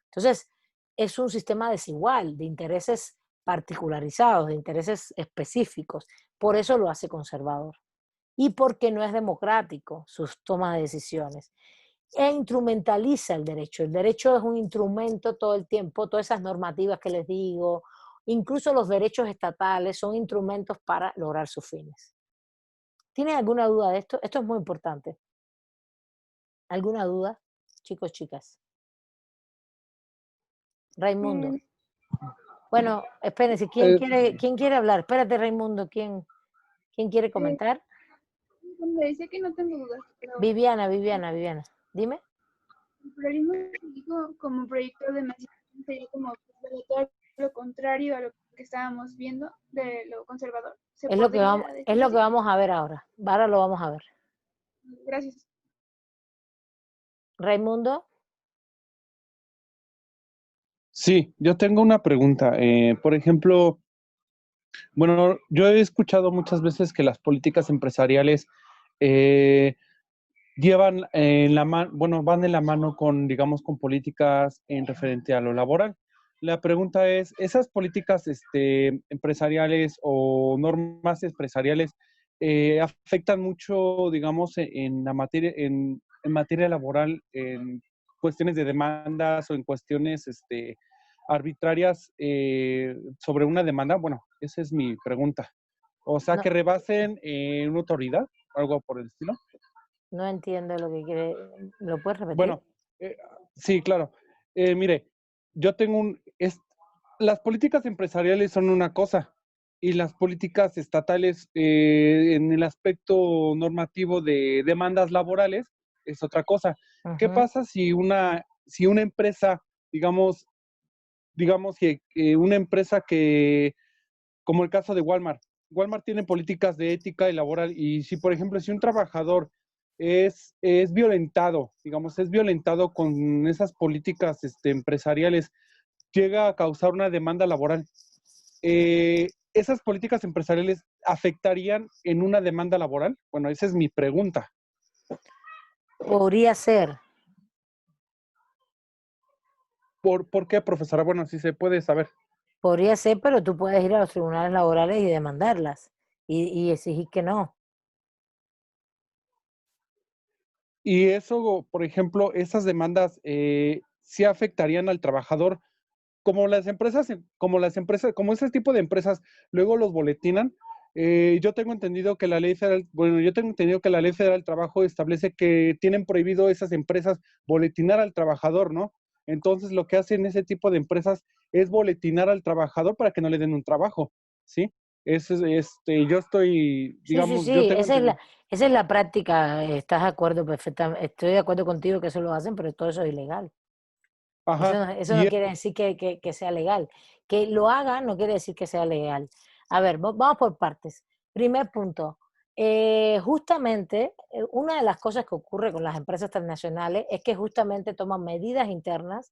Entonces, es un sistema desigual, de intereses particularizados, de intereses específicos, por eso lo hace conservador y porque no es democrático sus tomas de decisiones. E instrumentaliza el derecho. El derecho es un instrumento todo el tiempo, todas esas normativas que les digo, incluso los derechos estatales son instrumentos para lograr sus fines. ¿Tienen alguna duda de esto? Esto es muy importante. ¿Alguna duda, chicos, chicas? Raimundo.
Mm,
Bueno, espérense,
Eh,
quién quiere hablar? Espérate, Raimundo, ¿quién quiere
eh,
comentar?
me dice que no tengo dudas, pero
Viviana, dime.
el pluralismo político como proyecto de emancipación sería como todo lo contrario a lo que estábamos viendo de lo conservador. ¿Se podría
Es
decir
lo que
así?
vamos a ver ahora. Ahora lo vamos a ver.
Gracias.
Raimundo,
sí, yo tengo una pregunta. Por ejemplo, bueno, yo he escuchado muchas veces que las políticas empresariales eh, llevan en la mano, bueno, van de la mano con, digamos, con políticas en referente a lo laboral. La pregunta es, ¿esas políticas empresariales o normas empresariales afectan mucho, digamos, en la materia, en materia laboral, en cuestiones de demandas o en cuestiones arbitrarias sobre una demanda? Bueno, esa es mi pregunta. O sea,
no,
que rebasen una autoridad, algo por el estilo.
no entiendo lo que quiere. ¿Lo puedes repetir?
Bueno, eh, sí, claro. Mire, yo tengo las políticas empresariales son una cosa y las políticas estatales en el aspecto normativo de demandas laborales es otra cosa. ¿Qué
Ujú.
pasa si una empresa, digamos que una empresa que, como el caso de Walmart tiene políticas de ética y laboral, y si, por ejemplo, si un trabajador es violentado, digamos, es violentado con esas políticas empresariales, llega a causar una demanda laboral, ¿esas políticas empresariales afectarían en una demanda laboral? Bueno, esa es mi pregunta.
Podría ser.
¿Por qué, profesora? Bueno, si se puede saber.
Podría ser, pero tú puedes ir a los tribunales laborales y demandarlas y exigir que no.
Y eso, por ejemplo, esas demandas sí afectarían al trabajador, como ese tipo de empresas luego los boletinan. Yo tengo entendido que la ley federal, bueno, yo tengo entendido que la ley federal del trabajo establece que tienen prohibido esas empresas boletinar al trabajador, ¿no? Entonces lo que hacen ese tipo de empresas es boletinar al trabajador para que no le den un trabajo, ¿sí? Yo estoy,
Sí, sí,
digamos, yo
sí,
tengo entendido.
esa es la práctica, estás de acuerdo perfectamente, estoy de acuerdo contigo que eso lo hacen, pero todo eso es ilegal.
Ajá,
Eso
y
no quiere decir que sea legal. Que lo hagan no quiere decir que sea legal. A ver, vamos por partes. Primer punto. Justamente, una de las cosas que ocurre con las empresas transnacionales es que justamente toman medidas internas,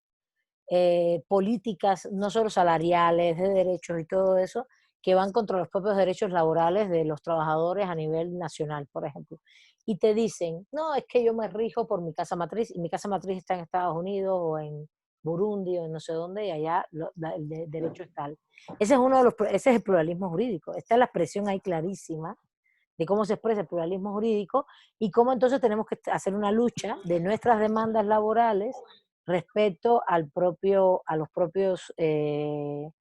políticas, no solo salariales, de derechos y todo eso, que van contra los propios derechos laborales de los trabajadores a nivel nacional, por ejemplo. Y te dicen, no, es que yo me rijo por mi casa matriz, y mi casa matriz está en Estados Unidos o en Burundi o en no sé dónde, y allá derecho es tal. Ese es uno de los, ese es el pluralismo jurídico. Está la expresión ahí clarísima de cómo se expresa el pluralismo jurídico y cómo entonces tenemos que hacer una lucha de nuestras demandas laborales respecto a los propios de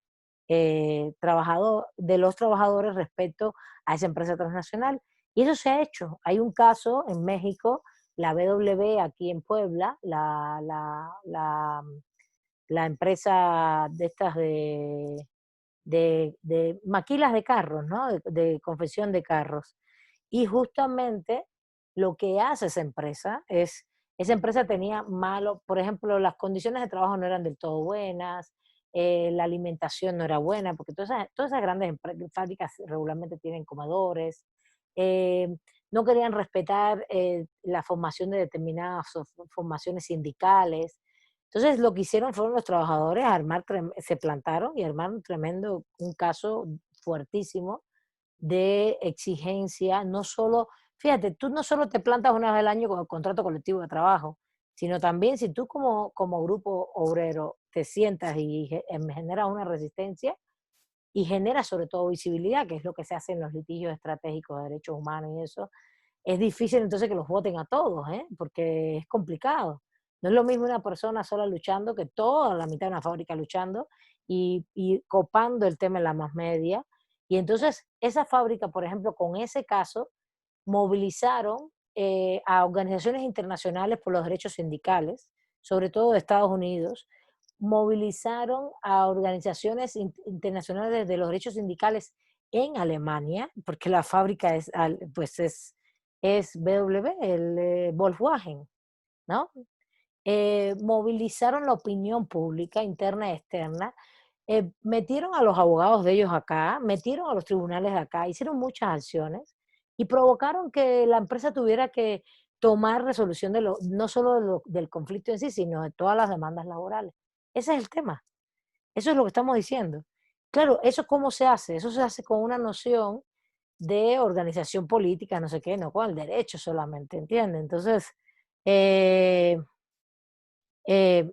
los trabajadores respecto a esa empresa transnacional. Y eso se ha hecho. Hay un caso en México, la BW aquí en Puebla, la empresa de estas de maquilas de carros, ¿no? De confección de carros. Y justamente lo que hace esa empresa tenía malo, por ejemplo, las condiciones de trabajo no eran del todo buenas, la alimentación no era buena, porque todas esas grandes fábricas regularmente tienen comedores, eh, no querían respetar la formación de determinadas formaciones sindicales. Entonces lo que hicieron fueron los trabajadores se plantaron y armaron un caso fuertísimo de exigencia, no solo, fíjate, tú no solo te plantas una vez al año con el contrato colectivo de trabajo, sino también si tú como grupo obrero te sientas y generas una resistencia y generas sobre todo visibilidad, que es lo que se hace en los litigios estratégicos de derechos humanos y eso, es difícil entonces que los voten a todos, ¿eh? Porque es complicado. No es lo mismo una persona sola luchando que toda la mitad de una fábrica luchando y copando el tema en la más media. Y entonces esa fábrica, por ejemplo, con ese caso, movilizaron a organizaciones internacionales por los derechos sindicales, sobre todo de Estados Unidos, movilizaron a organizaciones internacionales de los derechos sindicales en Alemania, porque la fábrica pues es BMW, Volkswagen, ¿no? Movilizaron la opinión pública interna y externa, metieron a los abogados de ellos acá, metieron a los tribunales de acá, hicieron muchas acciones y provocaron que la empresa tuviera que tomar resolución no solo del conflicto en sí, sino de todas las demandas laborales. Ese es el tema. Eso es lo que estamos diciendo. Claro, ¿eso cómo se hace? Eso se hace con una noción de organización política, no sé qué, no con el derecho solamente, ¿entiendes? Entonces, eh, eh,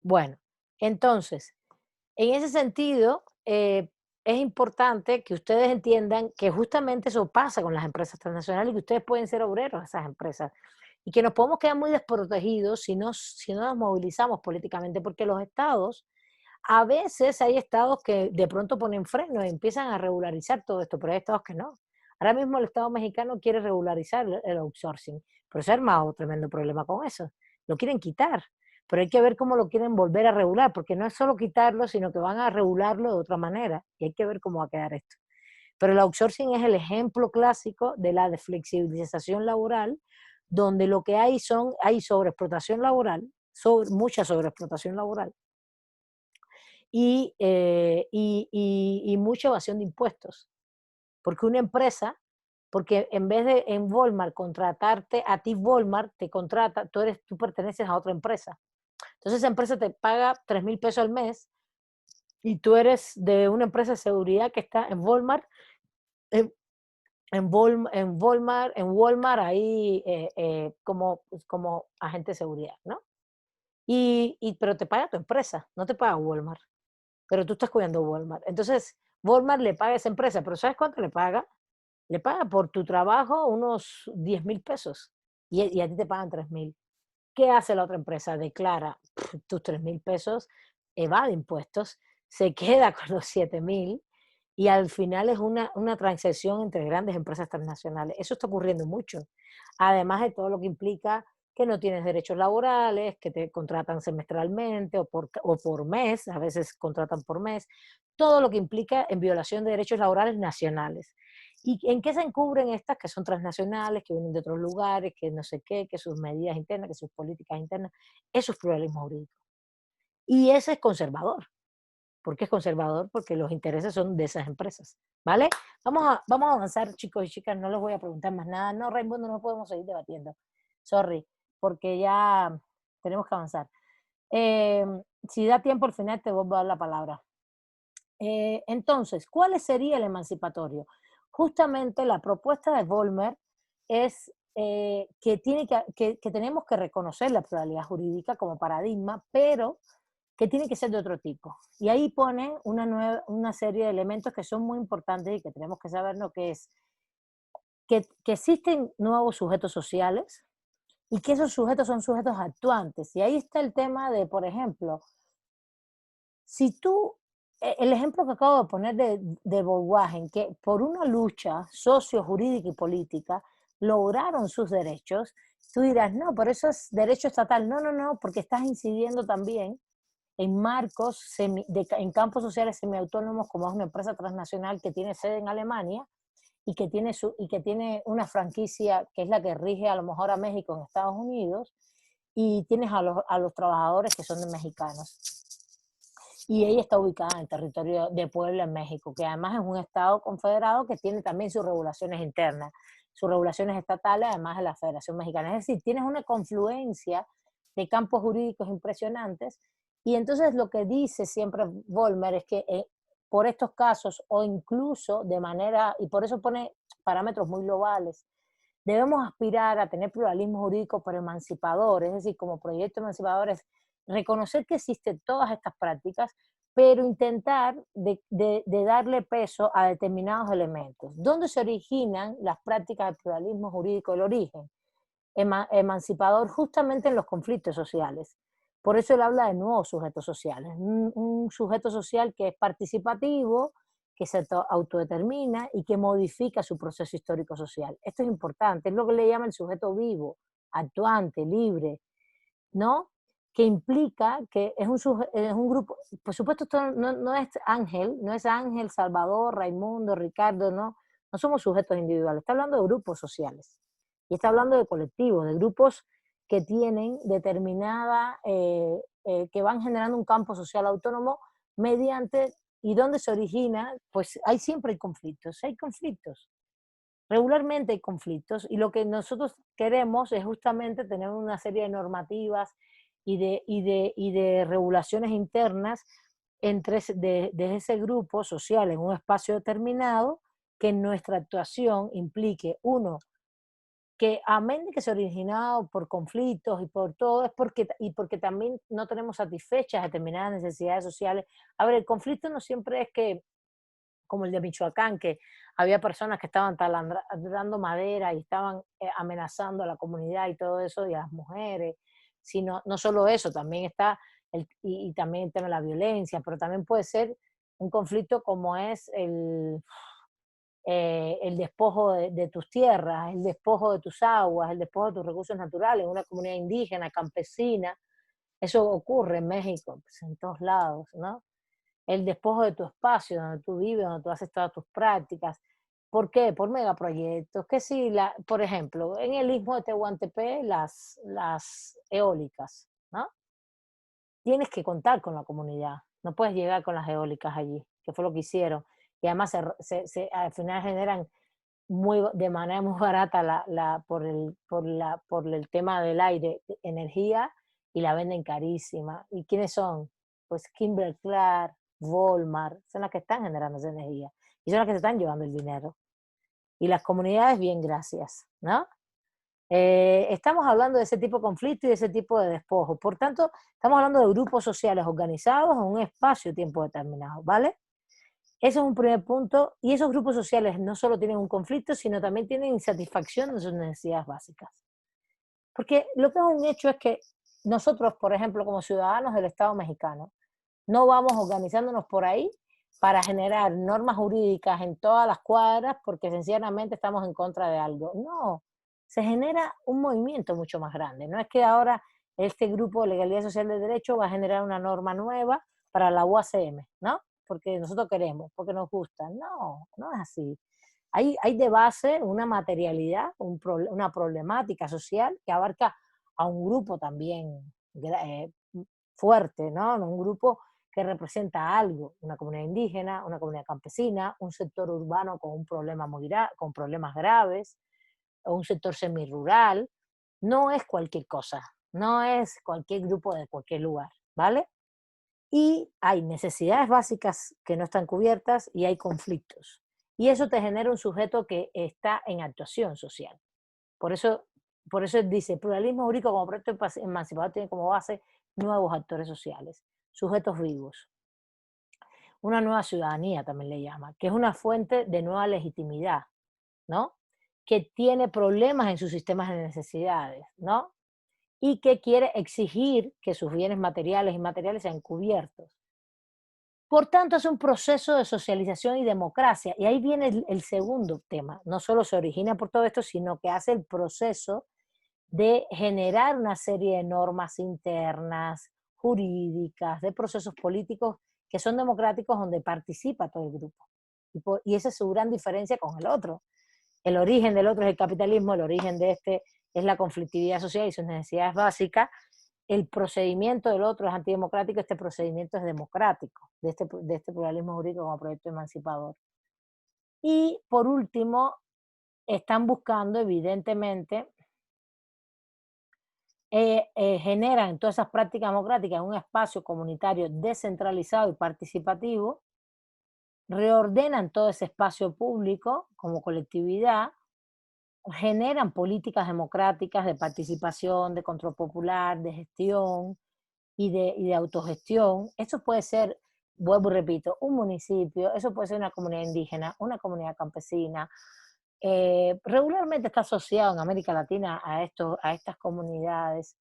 bueno, entonces, en ese sentido, es importante que ustedes entiendan que justamente eso pasa con las empresas transnacionales y que ustedes pueden ser obreros de esas empresas y que nos podemos quedar muy desprotegidos si no nos movilizamos políticamente, porque los estados, a veces hay estados que de pronto ponen freno y empiezan a regularizar todo esto, pero hay estados que no. Ahora mismo el Estado mexicano quiere regularizar el outsourcing, pero se ha armado tremendo problema con eso. Lo quieren quitar, pero hay que ver cómo lo quieren volver a regular, porque no es solo quitarlo, sino que van a regularlo de otra manera, y hay que ver cómo va a quedar esto. Pero el outsourcing es el ejemplo clásico de la flexibilización laboral, donde lo que hay sobreexplotación laboral, mucha sobreexplotación laboral, y mucha evasión de impuestos. Porque una empresa, porque en vez de en Walmart contratarte, a ti Walmart te contrata, tú perteneces a otra empresa. Entonces esa empresa te paga 3,000 pesos al mes y tú eres de una empresa de seguridad que está en Walmart, en, en Walmart ahí como agente de seguridad, ¿no? Pero te paga tu empresa, no te paga Walmart, pero tú estás cuidando Walmart. Entonces, Walmart le paga a esa empresa, pero ¿sabes cuánto le paga? Le paga por tu trabajo unos 10,000 pesos y a ti te pagan 3,000. ¿Qué hace la otra empresa? Declara tus 3,000 pesos, evade impuestos, se queda con los 7,000 y al final es una transacción entre grandes empresas transnacionales. Eso está ocurriendo mucho. Además de todo lo que implica que no tienes derechos laborales, que te contratan semestralmente o por mes, a veces contratan por mes. todo lo que implica en violación de derechos laborales nacionales. ¿Y en qué se encubren estas que son transnacionales, que vienen de otros lugares, que no sé qué, que sus medidas internas, que sus políticas internas? Eso es pluralismo jurídico. Y ese es conservador. ¿Por qué es conservador? Porque los intereses son de esas empresas, ¿vale? Vamos a avanzar, chicos y chicas, no les voy a preguntar más nada. No, Raimundo, no podemos seguir debatiendo. Sorry, porque ya tenemos que avanzar. Si da tiempo al final te vuelvo a dar la palabra. Entonces, ¿cuál sería el emancipatorio? Justamente la propuesta de Vollmer es que tenemos que reconocer la pluralidad jurídica como paradigma, pero que tiene que ser de otro tipo. Y ahí pone una serie de elementos que son muy importantes y que tenemos que sabernos, que es que existen nuevos sujetos sociales y que esos sujetos son sujetos actuantes. Y ahí está el tema de, por ejemplo, si tú, el ejemplo que acabo de poner de Volkswagen, que por una lucha socio-jurídica y política lograron sus derechos, tú dirás, no, pero eso es derecho estatal. No, no, no, porque estás incidiendo también en marcos, en campos sociales semiautónomos, como es una empresa transnacional que tiene sede en Alemania y que tiene una franquicia que es la que rige a lo mejor a México en Estados Unidos, y tienes a los trabajadores que son de mexicanos. Y ella está ubicada en el territorio de Puebla, en México, que además es un estado confederado que tiene también sus regulaciones internas, sus regulaciones estatales, además de la Federación Mexicana. Es decir, tienes una confluencia de campos jurídicos impresionantes. Y entonces lo que dice siempre Vollmer es que por estos casos, o incluso de manera, y por eso pone parámetros muy globales, debemos aspirar a tener pluralismo jurídico pero emancipador, es decir, como proyecto emancipador es reconocer que existen todas estas prácticas, pero intentar de darle peso a determinados elementos. ¿Dónde se originan las prácticas del pluralismo jurídico? El origen emancipador justamente en los conflictos sociales. Por eso él habla de nuevos sujetos sociales, un sujeto social que es participativo, que se autodetermina y que modifica su proceso histórico social. Esto es importante, es lo que le llama el sujeto vivo, actuante, libre, ¿no? Que implica que es un grupo, por supuesto esto no es Ángel, Salvador, Raimundo, Ricardo, no somos sujetos individuales, está hablando de grupos sociales, y está hablando de colectivos, de grupos que tienen determinada, que van generando un campo social autónomo mediante, y donde se origina, pues siempre hay conflictos, regularmente hay conflictos, y lo que nosotros queremos es justamente tener una serie de normativas y de regulaciones internas de ese grupo social en un espacio determinado, que en nuestra actuación implique, uno, que amén de que se ha originado por conflictos y por todo, porque también no tenemos satisfechas determinadas necesidades sociales. A ver, el conflicto no siempre es que, como el de Michoacán, que había personas que estaban taladrando madera y estaban amenazando a la comunidad y todo eso, y a las mujeres, sino no solo eso, también está, y también el tema de la violencia, pero también puede ser un conflicto como es el despojo de tus tierras, el despojo de tus aguas, el despojo de tus recursos naturales, una comunidad indígena, campesina. Eso ocurre en México, pues, en todos lados, ¿no? El despojo de tu espacio, donde tú vives, donde tú haces todas tus prácticas. ¿Por qué? Por megaproyectos. Que si, por ejemplo, en el istmo de Tehuantepec, las eólicas, ¿no? Tienes que contar con la comunidad. No puedes llegar con las eólicas allí, que fue lo que hicieron. Y además al final generan de manera muy barata por el tema del aire, energía, y la venden carísima. ¿Y quiénes son? Pues Kimberly-Clark, Walmart, son las que están generando esa energía. Y son las que se están llevando el dinero. Y las comunidades, bien, gracias, ¿no? Estamos hablando de ese tipo de conflicto y de ese tipo de despojo. Por tanto, estamos hablando de grupos sociales organizados en un espacio-tiempo determinado, ¿vale? Ese es un primer punto, y esos grupos sociales no solo tienen un conflicto, sino también tienen insatisfacción de sus necesidades básicas. Porque lo que es un hecho es que nosotros, por ejemplo, como ciudadanos del Estado mexicano, no vamos organizándonos por ahí para generar normas jurídicas en todas las cuadras porque sencillamente estamos en contra de algo. No, se genera un movimiento mucho más grande. No es que ahora este grupo de legalidad social del derecho va a generar una norma nueva para la UACM, ¿no? porque nosotros queremos, porque nos gusta. No, no es así. Hay de base una materialidad, una problemática social que abarca a un grupo también fuerte, ¿no? Un grupo que representa algo, una comunidad indígena, una comunidad campesina, un sector urbano con un problema con problemas graves, o un sector semirural. No es cualquier cosa, no es cualquier grupo de cualquier lugar, ¿vale? Y hay necesidades básicas que no están cubiertas y hay conflictos. Y eso te genera un sujeto que está en actuación social. Por eso dice, el pluralismo jurídico como proyecto emancipador tiene como base nuevos actores sociales, sujetos vivos. Una nueva ciudadanía también le llama, que es una fuente de nueva legitimidad, ¿no? Que tiene problemas en sus sistemas de necesidades, ¿no? Y que quiere exigir que sus bienes materiales e inmateriales sean cubiertos. Por tanto, es un proceso de socialización y democracia. Y ahí viene el segundo tema. No solo se origina por todo esto, sino que hace el proceso de generar una serie de normas internas, jurídicas, de procesos políticos que son democráticos donde participa todo el grupo. Y esa es su gran diferencia con el otro. El origen del otro es el capitalismo, el origen de este es la conflictividad social y sus necesidades básicas. El procedimiento del otro es antidemocrático, este procedimiento es democrático, de este pluralismo jurídico como proyecto emancipador. Y por último, están buscando evidentemente, generan todas esas prácticas democráticas en un espacio comunitario descentralizado y participativo, reordenan todo ese espacio público como colectividad, generan políticas democráticas de participación, de control popular, de gestión y de autogestión. Eso puede ser, vuelvo y repito, un municipio, eso puede ser una comunidad indígena, una comunidad campesina. Regularmente está asociado en América Latina a estas comunidades.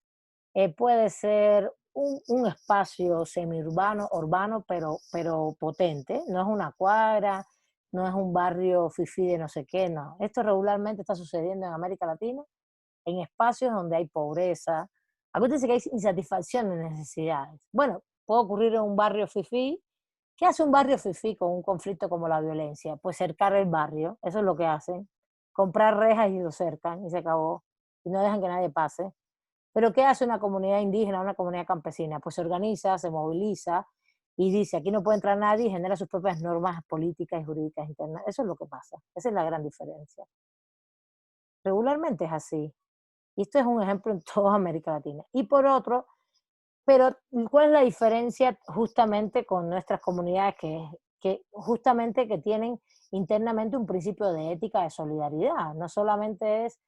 Puede ser un espacio semiurbano, urbano, pero potente. No es una cuadra, no es un barrio fifí de no sé qué, no. Esto regularmente está sucediendo en América Latina, en espacios donde hay pobreza. Acuérdense que hay insatisfacción de necesidades. Bueno, puede ocurrir en un barrio fifí. ¿Qué hace un barrio fifí con un conflicto como la violencia? Pues cercar el barrio, eso es lo que hacen. Comprar rejas y lo cercan y se acabó. Y no dejan que nadie pase. Pero ¿qué hace una comunidad indígena, una comunidad campesina? Pues se organiza, se moviliza y dice, aquí no puede entrar nadie y genera sus propias normas políticas y jurídicas internas. Eso es lo que pasa. Esa es la gran diferencia. Regularmente es así. Y esto es un ejemplo en toda América Latina. Y por otro, pero ¿cuál es la diferencia justamente con nuestras comunidades que justamente que tienen internamente un principio de ética, de solidaridad? No solamente es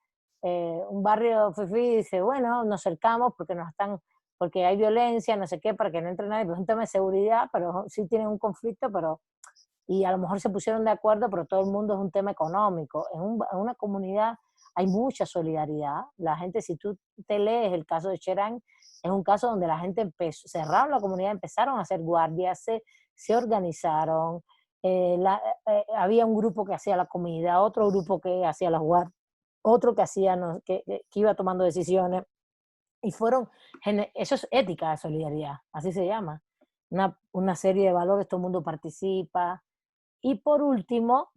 un barrio fifí dice, bueno, nos cercamos porque hay violencia, no sé qué, para que no entre nadie, pero es un tema de seguridad, pero sí tienen un conflicto, y a lo mejor se pusieron de acuerdo, pero todo el mundo es un tema económico. En una comunidad hay mucha solidaridad. La gente, si tú te lees el caso de Cherán, es un caso donde la gente cerraron la comunidad, empezaron a hacer guardias, se organizaron, había un grupo que hacía la comida, otro grupo que hacía las guardias, otro que hacía, que iba tomando decisiones, y eso es ética de solidaridad, así se llama. Una serie de valores, todo el mundo participa. Y por último,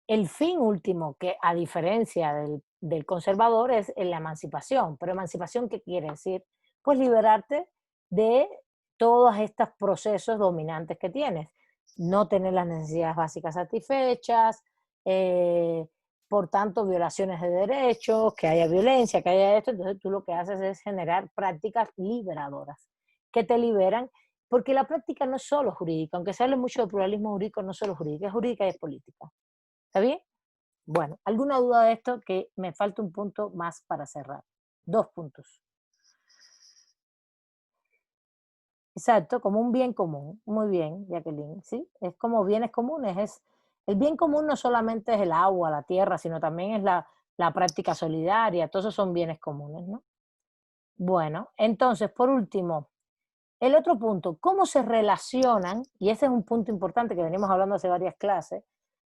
el fin último, que a diferencia del conservador, es la emancipación. Pero emancipación, ¿qué quiere decir? Pues liberarte de todos estos procesos dominantes que tienes. No tener las necesidades básicas satisfechas, por tanto, violaciones de derechos, que haya violencia, que haya esto. Entonces tú lo que haces es generar prácticas liberadoras, que te liberan, porque la práctica no es solo jurídica, aunque se hable mucho de pluralismo jurídico, no es solo jurídica, es jurídica y es política. ¿Está bien? Bueno, ¿alguna duda de esto? Que me falta un punto más para cerrar. 2 puntos. Exacto, como un bien común. Muy bien, Jacqueline, ¿sí? Es como bienes comunes. El bien común no solamente es el agua, la tierra, sino también es la práctica solidaria. Todos esos son bienes comunes, ¿no? Bueno, entonces, por último, el otro punto, ¿cómo se relacionan? Y ese es un punto importante que venimos hablando hace varias clases,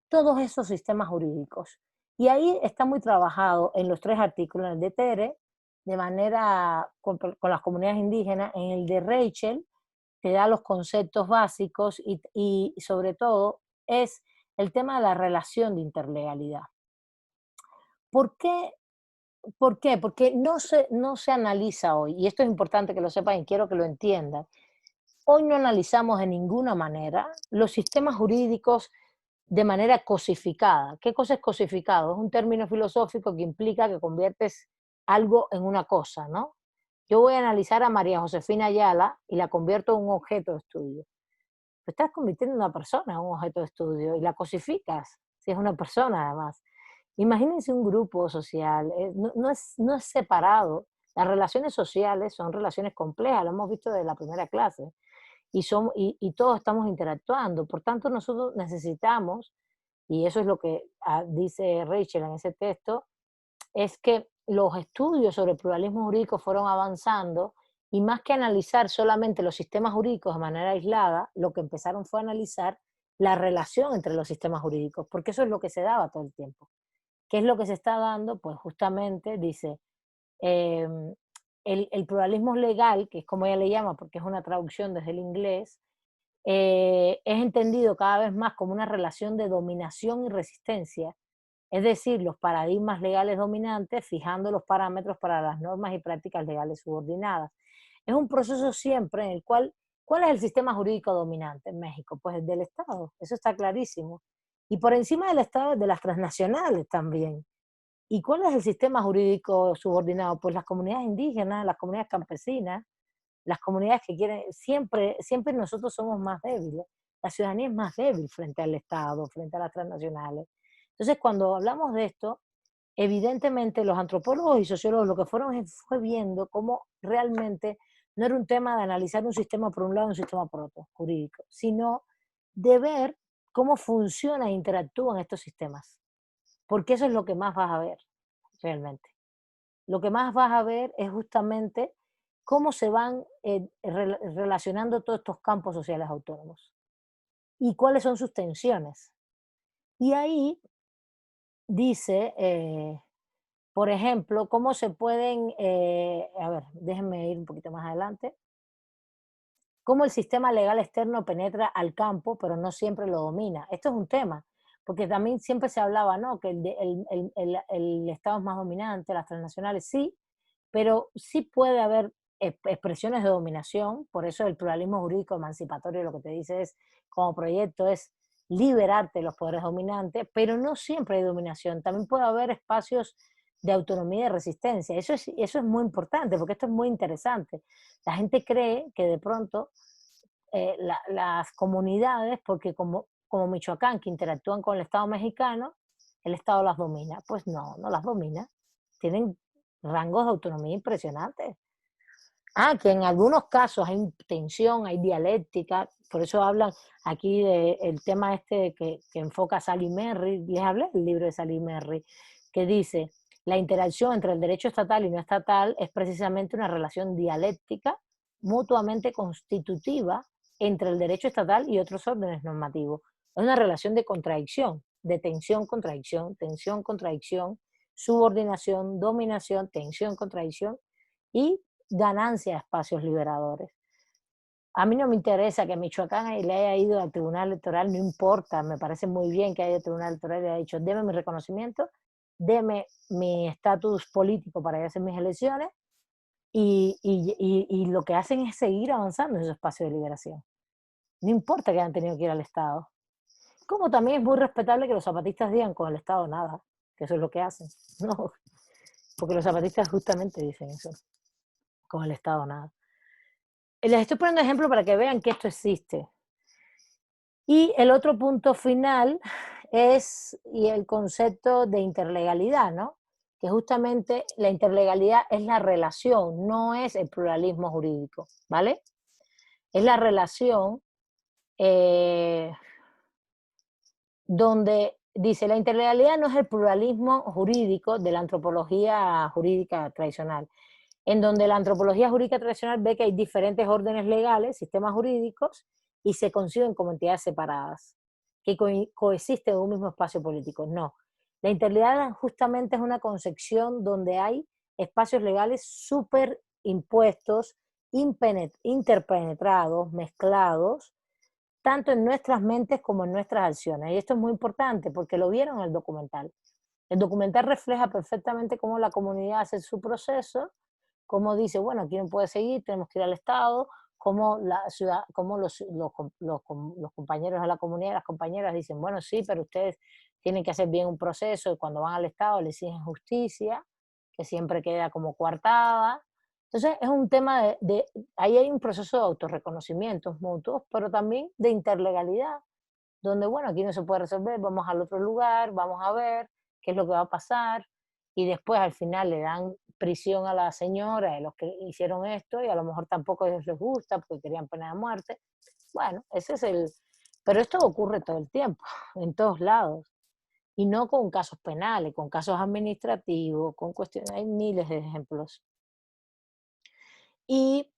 todos esos sistemas jurídicos. Y ahí está muy trabajado en los 3 artículos, en el de Tere, de manera con las comunidades indígenas, en el de Rachel, te da los conceptos básicos y sobre todo es el tema de la relación de interlegalidad. ¿Por qué? ¿Por qué? Porque no se analiza hoy, y esto es importante que lo sepan y quiero que lo entiendan. Hoy no analizamos de ninguna manera los sistemas jurídicos de manera cosificada. ¿Qué cosa es cosificado? Es un término filosófico que implica que conviertes algo en una cosa, ¿no? Yo voy a analizar a María Josefina Ayala y la convierto en un objeto de estudio. Tú estás convirtiendo a una persona en un objeto de estudio y la cosificas, si es una persona además. Imagínense un grupo social, no es separado. Las relaciones sociales son relaciones complejas, lo hemos visto desde la primera clase, y todos estamos interactuando. Por tanto, nosotros necesitamos, y eso es lo que dice Rachel en ese texto, es que los estudios sobre el pluralismo jurídico fueron avanzando y más que analizar solamente los sistemas jurídicos de manera aislada, lo que empezaron fue a analizar la relación entre los sistemas jurídicos, porque eso es lo que se daba todo el tiempo. ¿Qué es lo que se está dando? Pues justamente dice, el pluralismo legal, que es como ella le llama, porque es una traducción desde el inglés, es entendido cada vez más como una relación de dominación y resistencia, es decir, los paradigmas legales dominantes fijando los parámetros para las normas y prácticas legales subordinadas. Es un proceso siempre en el cual, ¿cuál es el sistema jurídico dominante en México? Pues el del Estado, eso está clarísimo. Y por encima del Estado, de las transnacionales también. ¿Y cuál es el sistema jurídico subordinado? Pues las comunidades indígenas, las comunidades campesinas, las comunidades que quieren, siempre nosotros somos más débiles. La ciudadanía es más débil frente al Estado, frente a las transnacionales. Entonces, cuando hablamos de esto, evidentemente los antropólogos y sociólogos lo que fue viendo cómo realmente no era un tema de analizar un sistema por un lado y un sistema por otro, jurídico, sino de ver cómo funcionan e interactúan estos sistemas. Porque eso es lo que más vas a ver, realmente. Lo que más vas a ver es justamente cómo se van relacionando todos estos campos sociales autónomos y cuáles son sus tensiones. Y ahí dice, por ejemplo, cómo se pueden, a ver, déjenme ir un poquito más adelante, cómo el sistema legal externo penetra al campo, pero no siempre lo domina. Esto es un tema, porque también siempre se hablaba, ¿no? Que el Estado es más dominante, las transnacionales sí, pero sí puede haber expresiones de dominación, por eso el pluralismo jurídico emancipatorio lo que te dice es, como proyecto, es liberarte de los poderes dominantes, pero no siempre hay dominación, también puede haber espacios de autonomía y de resistencia. Eso es muy importante, porque esto es muy interesante. La gente cree que de pronto las comunidades, porque como Michoacán, que interactúan con el Estado mexicano, el Estado las domina. Pues no, no las domina. Tienen rangos de autonomía impresionantes. Que en algunos casos hay tensión, hay dialéctica, por eso hablan aquí del tema este que enfoca Sally Merry, les hablé del libro de Sally Merry, que dice, la interacción entre el derecho estatal y no estatal es precisamente una relación dialéctica mutuamente constitutiva entre el derecho estatal y otros órdenes normativos. Es una relación de contradicción, de tensión, subordinación, dominación, tensión, contradicción y ganancia de espacios liberadores. A mí no me interesa que Michoacán le haya ido al Tribunal Electoral, no importa, me parece muy bien que haya ido al Tribunal Electoral y haya dicho, deme mi reconocimiento, deme mi estatus político para ir a hacer mis elecciones, y lo que hacen es seguir avanzando en esos espacios de liberación. No importa que hayan tenido que ir al Estado. Como también es muy respetable que los zapatistas digan con el Estado nada, que eso es lo que hacen. No, porque los zapatistas justamente dicen eso, con el Estado nada. Les estoy poniendo ejemplo para que vean que esto existe. Y el otro punto final es el concepto de interlegalidad, ¿no? Que justamente la interlegalidad es la relación, no es el pluralismo jurídico, ¿vale? Es la relación donde dice, la interlegalidad no es el pluralismo jurídico de la antropología jurídica tradicional, en donde la antropología jurídica tradicional ve que hay diferentes órdenes legales, sistemas jurídicos, y se conciben como entidades separadas, que coexisten en un mismo espacio político. No. La interlegalidad justamente es una concepción donde hay espacios legales superimpuestos interpenetrados, mezclados, tanto en nuestras mentes como en nuestras acciones. Y esto es muy importante porque lo vieron en el documental. El documental refleja perfectamente cómo la comunidad hace su proceso, cómo dice, bueno, aquí no puede seguir, tenemos que ir al Estado, cómo la ciudad, cómo los compañeros de la comunidad, las compañeras dicen, bueno, sí, pero ustedes tienen que hacer bien un proceso, y cuando van al Estado les exigen justicia, que siempre queda como coartada. Entonces es un tema ahí hay un proceso de autorreconocimientos mutuos, pero también de interlegalidad, donde, bueno, aquí no se puede resolver, vamos al otro lugar, vamos a ver qué es lo que va a pasar, y después al final le dan prisión a la señora de los que hicieron esto, y a lo mejor tampoco a ellos les gusta porque querían pena de muerte. Bueno, ese es el... Pero esto ocurre todo el tiempo, en todos lados, y no con casos penales, con casos administrativos, con cuestiones, hay miles de ejemplos. Y...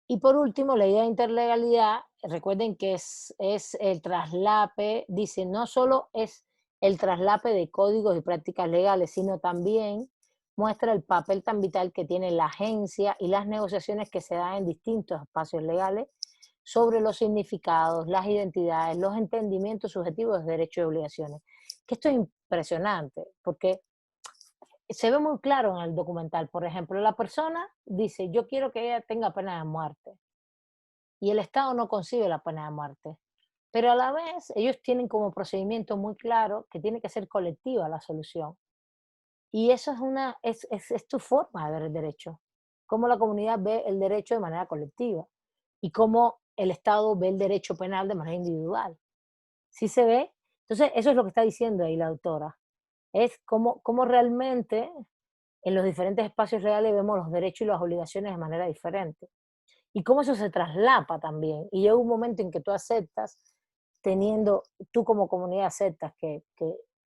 Y por último, la idea de interlegalidad, recuerden que es el traslape, dice, no solo es el traslape de códigos y prácticas legales, sino también muestra el papel tan vital que tiene la agencia y las negociaciones que se dan en distintos espacios legales sobre los significados, las identidades, los entendimientos subjetivos de derechos y obligaciones. Que esto es impresionante, porque se ve muy claro en el documental. Por ejemplo, la persona dice, yo quiero que ella tenga pena de muerte, y el Estado no concibe la pena de muerte. Pero a la vez, ellos tienen como procedimiento muy claro que tiene que ser colectiva la solución. Y eso es tu forma de ver el derecho. Cómo la comunidad ve el derecho de manera colectiva y cómo el Estado ve el derecho penal de manera individual. ¿Sí se ve? Entonces, eso es lo que está diciendo ahí la autora. Es cómo realmente en los diferentes espacios legales vemos los derechos y las obligaciones de manera diferente. Y cómo eso se traslapa también. Y llega un momento en que tú aceptas, tú como comunidad aceptas que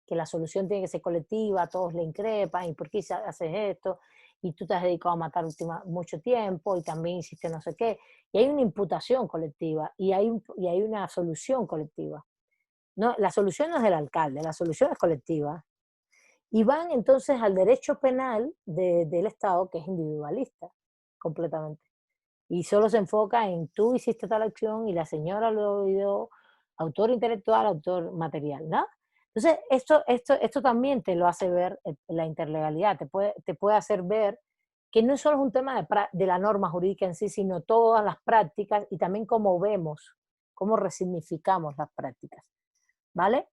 la solución tiene que ser colectiva, todos le increpan, y por qué haces esto, y tú te has dedicado a matar mucho tiempo, y también hiciste no sé qué. Y hay una imputación colectiva, y hay una solución colectiva. No, la solución no es del alcalde, la solución es colectiva. Y van entonces al derecho penal del Estado, que es individualista, completamente. Y solo se enfoca en tú hiciste tal acción y la señora lo dio, autor intelectual, autor material, ¿no? Entonces, esto también te lo hace ver la interlegalidad, te puede hacer ver que no solo es un tema de la norma jurídica en sí, sino todas las prácticas y también cómo vemos, cómo resignificamos las prácticas, ¿vale?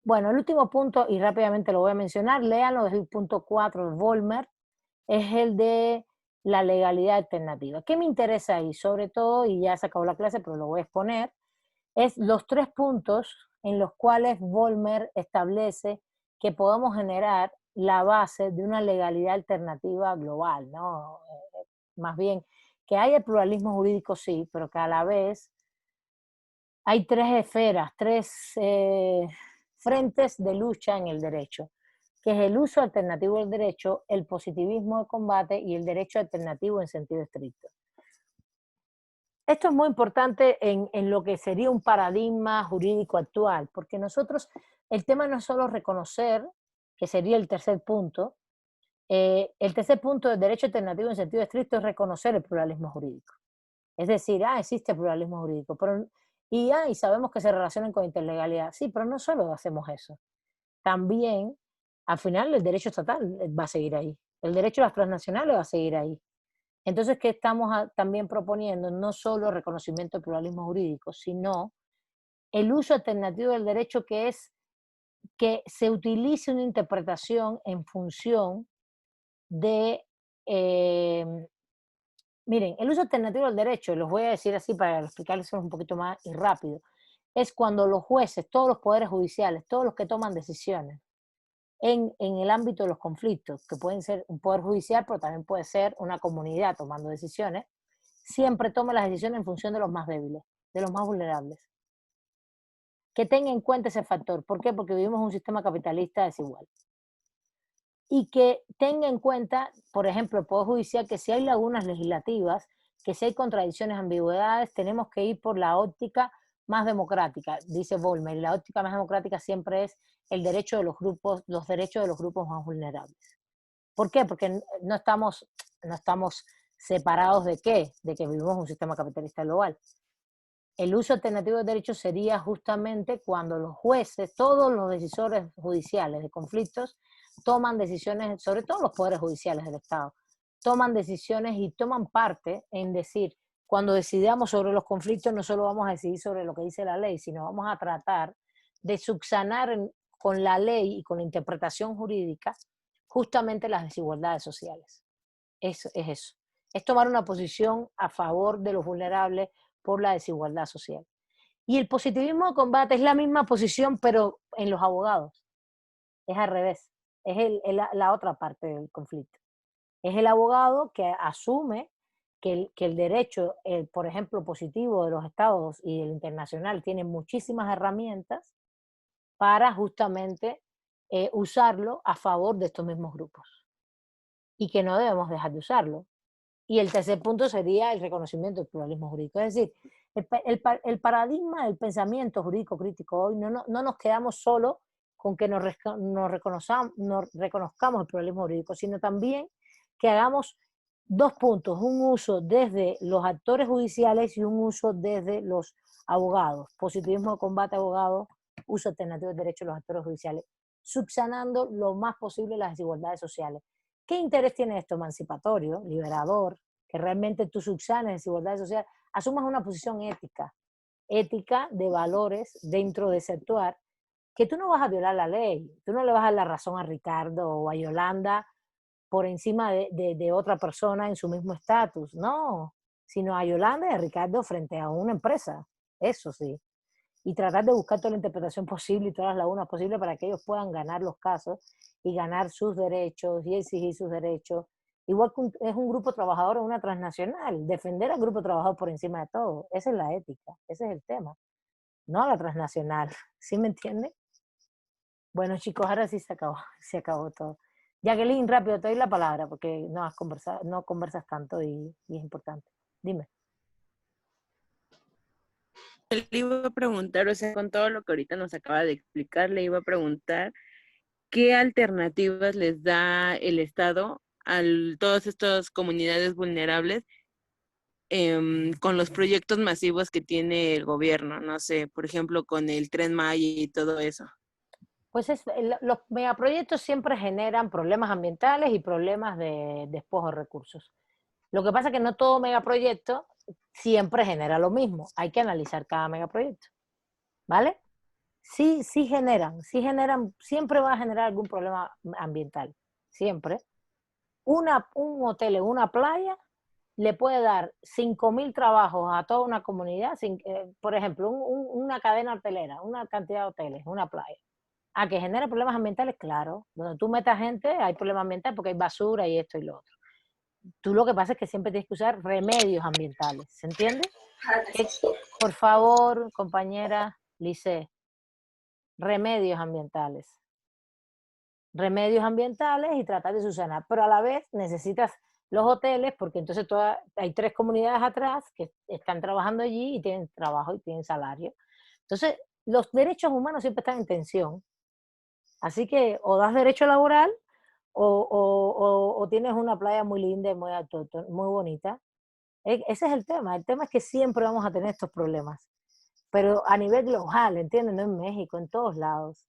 Bueno, el último punto, y rápidamente lo voy a mencionar, léanlo, es el punto 4 de Vollmer, es el de la legalidad alternativa. ¿Qué me interesa ahí? Sobre todo, y ya se acabó la clase, pero lo voy a exponer, es los 3 puntos en los cuales Vollmer establece que podemos generar la base de una legalidad alternativa global, ¿no? Más bien, que haya pluralismo jurídico, sí, pero que a la vez hay 3 esferas, 3 frentes de lucha en el derecho, que es el uso alternativo del derecho, el positivismo de combate y el derecho alternativo en sentido estricto. Esto es muy importante en lo que sería un paradigma jurídico actual, porque nosotros, el tema no es solo reconocer, que sería el tercer punto, el tercer punto del derecho alternativo en sentido estricto es reconocer el pluralismo jurídico. Es decir, existe pluralismo jurídico, y sabemos que se relacionan con interlegalidad. Sí, pero no solo hacemos eso. También, al final, el derecho estatal va a seguir ahí. El derecho a las transnacionales va a seguir ahí. Entonces, ¿qué estamos también proponiendo? No solo el reconocimiento del pluralismo jurídico, sino el uso alternativo del derecho, que es que se utilice una interpretación en función de... miren, el uso alternativo del derecho, los voy a decir así para explicarles un poquito más y rápido, es cuando los jueces, todos los poderes judiciales, todos los que toman decisiones en el ámbito de los conflictos, que pueden ser un poder judicial, pero también puede ser una comunidad tomando decisiones, siempre toma las decisiones en función de los más débiles, de los más vulnerables. Que tenga en cuenta ese factor. ¿Por qué? Porque vivimos un sistema capitalista desigual. Y que tenga en cuenta, por ejemplo, el Poder Judicial, que si hay lagunas legislativas, que si hay contradicciones, ambigüedades, tenemos que ir por la óptica más democrática, dice Vollmer. La óptica más democrática siempre es el derecho de los derechos de los grupos más vulnerables. ¿Por qué? Porque no estamos separados de qué, de que vivimos en un sistema capitalista global. El uso alternativo de derechos sería justamente cuando los jueces, todos los decisores judiciales de conflictos, toman decisiones, sobre todo los poderes judiciales del Estado, toman decisiones y toman parte en decir, cuando decidamos sobre los conflictos, no solo vamos a decidir sobre lo que dice la ley, sino vamos a tratar de subsanar con la ley y con la interpretación jurídica justamente las desigualdades sociales. Es eso. Es tomar una posición a favor de los vulnerables por la desigualdad social. Y el positivismo de combate es la misma posición, pero en los abogados. Es al revés. Es la otra parte del conflicto. Es el abogado que asume que el derecho, por ejemplo, positivo de los estados y del internacional tiene muchísimas herramientas para justamente usarlo a favor de estos mismos grupos. Y que no debemos dejar de usarlo. Y el tercer punto sería el reconocimiento del pluralismo jurídico. Es decir, el paradigma del pensamiento jurídico crítico hoy no nos quedamos solo con que nos reconozcamos el pluralismo jurídico, sino también que hagamos dos puntos, un uso desde los actores judiciales y un uso desde los abogados. Positivismo de combate abogados, uso alternativo del derecho de los actores judiciales, subsanando lo más posible las desigualdades sociales. ¿Qué interés tiene esto? Emancipatorio, liberador, que realmente tú subsanes desigualdades sociales, asumas una posición ética de valores dentro de ese actuar, que tú no vas a violar la ley, tú no le vas a dar la razón a Ricardo o a Yolanda por encima de otra persona en su mismo estatus, no, sino a Yolanda y a Ricardo frente a una empresa, eso sí. Y tratar de buscar toda la interpretación posible y todas las lagunas posibles para que ellos puedan ganar los casos y ganar sus derechos y exigir sus derechos. Igual que es un grupo trabajador en una transnacional, defender al grupo trabajador por encima de todo. Esa es la ética, ese es el tema, no a la transnacional. ¿Sí me entiende? Bueno, chicos, ahora sí se acabó todo. Jacqueline, rápido, te doy la palabra porque no conversas tanto y es importante. Dime.
Le iba a preguntar, o sea, con todo lo que ahorita nos acaba de explicar, le iba a preguntar qué alternativas les da el Estado a todas estas comunidades vulnerables con los proyectos masivos que tiene el gobierno, no sé, por ejemplo, con el Tren Maya y todo eso.
Pues los megaproyectos siempre generan problemas ambientales y problemas de despojo de recursos. Lo que pasa es que no todo megaproyecto siempre genera lo mismo. Hay que analizar cada megaproyecto. ¿Vale? Sí generan, siempre va a generar algún problema ambiental. Siempre. Un hotel en una playa le puede dar 5.000 trabajos a toda una comunidad, por ejemplo, una cadena hotelera, una cantidad de hoteles, una playa. A que genere problemas ambientales, claro. Donde tú metas gente hay problemas ambientales porque hay basura y esto y lo otro. Tú lo que pasa es que siempre tienes que usar remedios ambientales, ¿se entiende? Por favor, compañera Lice, remedios ambientales. Remedios ambientales y tratar de subsanar, pero a la vez necesitas los hoteles porque entonces hay 3 comunidades atrás que están trabajando allí y tienen trabajo y tienen salario. Entonces, los derechos humanos siempre están en tensión. Así que o das derecho laboral o tienes una playa muy linda y muy autóctona, muy bonita. Ese es el tema. El tema es que siempre vamos a tener estos problemas. Pero a nivel global, ¿entiendes? No en México, en todos lados.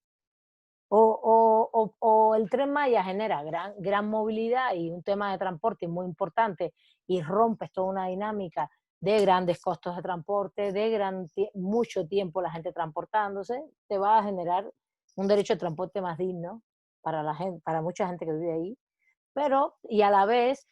O el Tren Maya genera gran movilidad y un tema de transporte muy importante y rompes toda una dinámica de grandes costos de transporte, de mucho tiempo la gente transportándose, te va a generar un derecho de transporte más digno para la gente, para mucha gente que vive ahí, pero y a la vez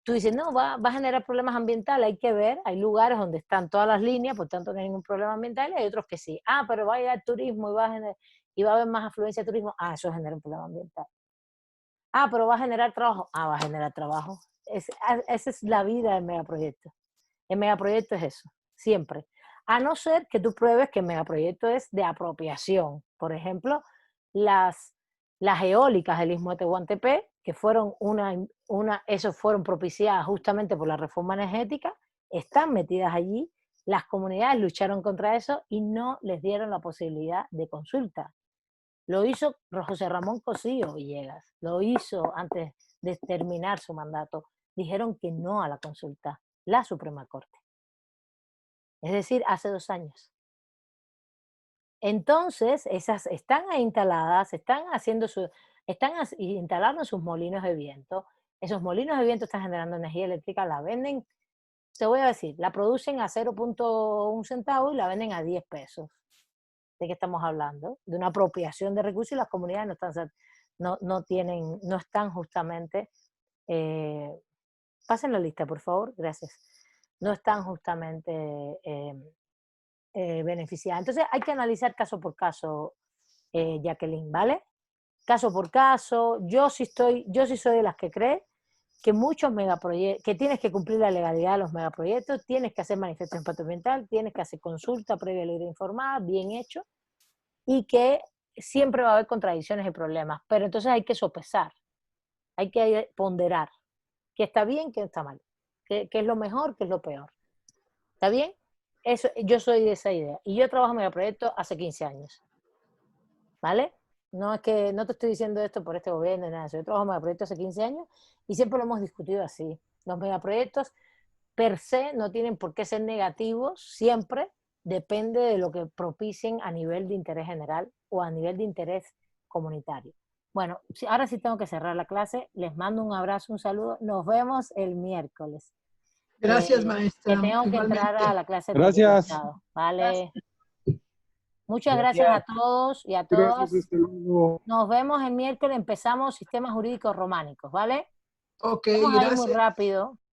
tú dices, no, va a generar problemas ambientales, hay que ver, hay lugares donde están todas las líneas, por tanto no hay ningún problema ambiental, y hay otros que sí. Ah, pero va a llegar turismo y va a haber más afluencia de turismo. Ah, eso genera un problema ambiental. Ah, pero va a generar trabajo. Ah, va a generar trabajo. Esa es la vida del megaproyecto. El megaproyecto es eso, siempre. A no ser que tú pruebes que el megaproyecto es de apropiación. Por ejemplo, las eólicas del Istmo de Tehuantepec, que fueron esos fueron propiciadas justamente por la reforma energética, están metidas allí, las comunidades lucharon contra eso y no les dieron la posibilidad de consulta. Lo hizo José Ramón Cosío Villegas, lo hizo antes de terminar su mandato, dijeron que no a la consulta, la Suprema Corte. Es decir, hace 2 años. Entonces, esas están ahí instaladas, instalando sus molinos de viento. Esos molinos de viento están generando energía eléctrica, la venden, te voy a decir, la producen a 0.1 centavo y la venden a 10 pesos. ¿De qué estamos hablando? De una apropiación de recursos y las comunidades no están justamente, pasen la lista, por favor, gracias. No están justamente beneficiadas. Entonces hay que analizar caso por caso, Jacqueline, ¿vale? Caso por caso. Yo sí soy de las que cree que muchos megaproyectos, que tienes que cumplir la legalidad de los megaproyectos, tienes que hacer manifiesto de impacto ambiental, tienes que hacer consulta previa libre informada, bien hecho, y que siempre va a haber contradicciones y problemas, pero entonces hay que sopesar, hay que ponderar qué está bien, qué está mal, qué es lo mejor, qué es lo peor. ¿Está bien? Eso, yo soy de esa idea. Y yo trabajo en megaproyectos hace 15 años. ¿Vale? No es que no te estoy diciendo esto por este gobierno, nada. Yo trabajo en megaproyectos hace 15 años y siempre lo hemos discutido así. Los megaproyectos per se no tienen por qué ser negativos, siempre depende de lo que propicien a nivel de interés general o a nivel de interés comunitario. Bueno, ahora sí tengo que cerrar la clase. Les mando un abrazo, un saludo. Nos vemos el miércoles.
Gracias, maestra.
Que tengo que entrar a la clase con
Gracias.
dictado. Vale. Muchas gracias a todos y a todas.
Gracias, hasta luego.
Nos vemos el miércoles. Empezamos sistemas jurídicos románicos, ¿vale?
Ok,
Vamos a ir muy
gracias.
rápido.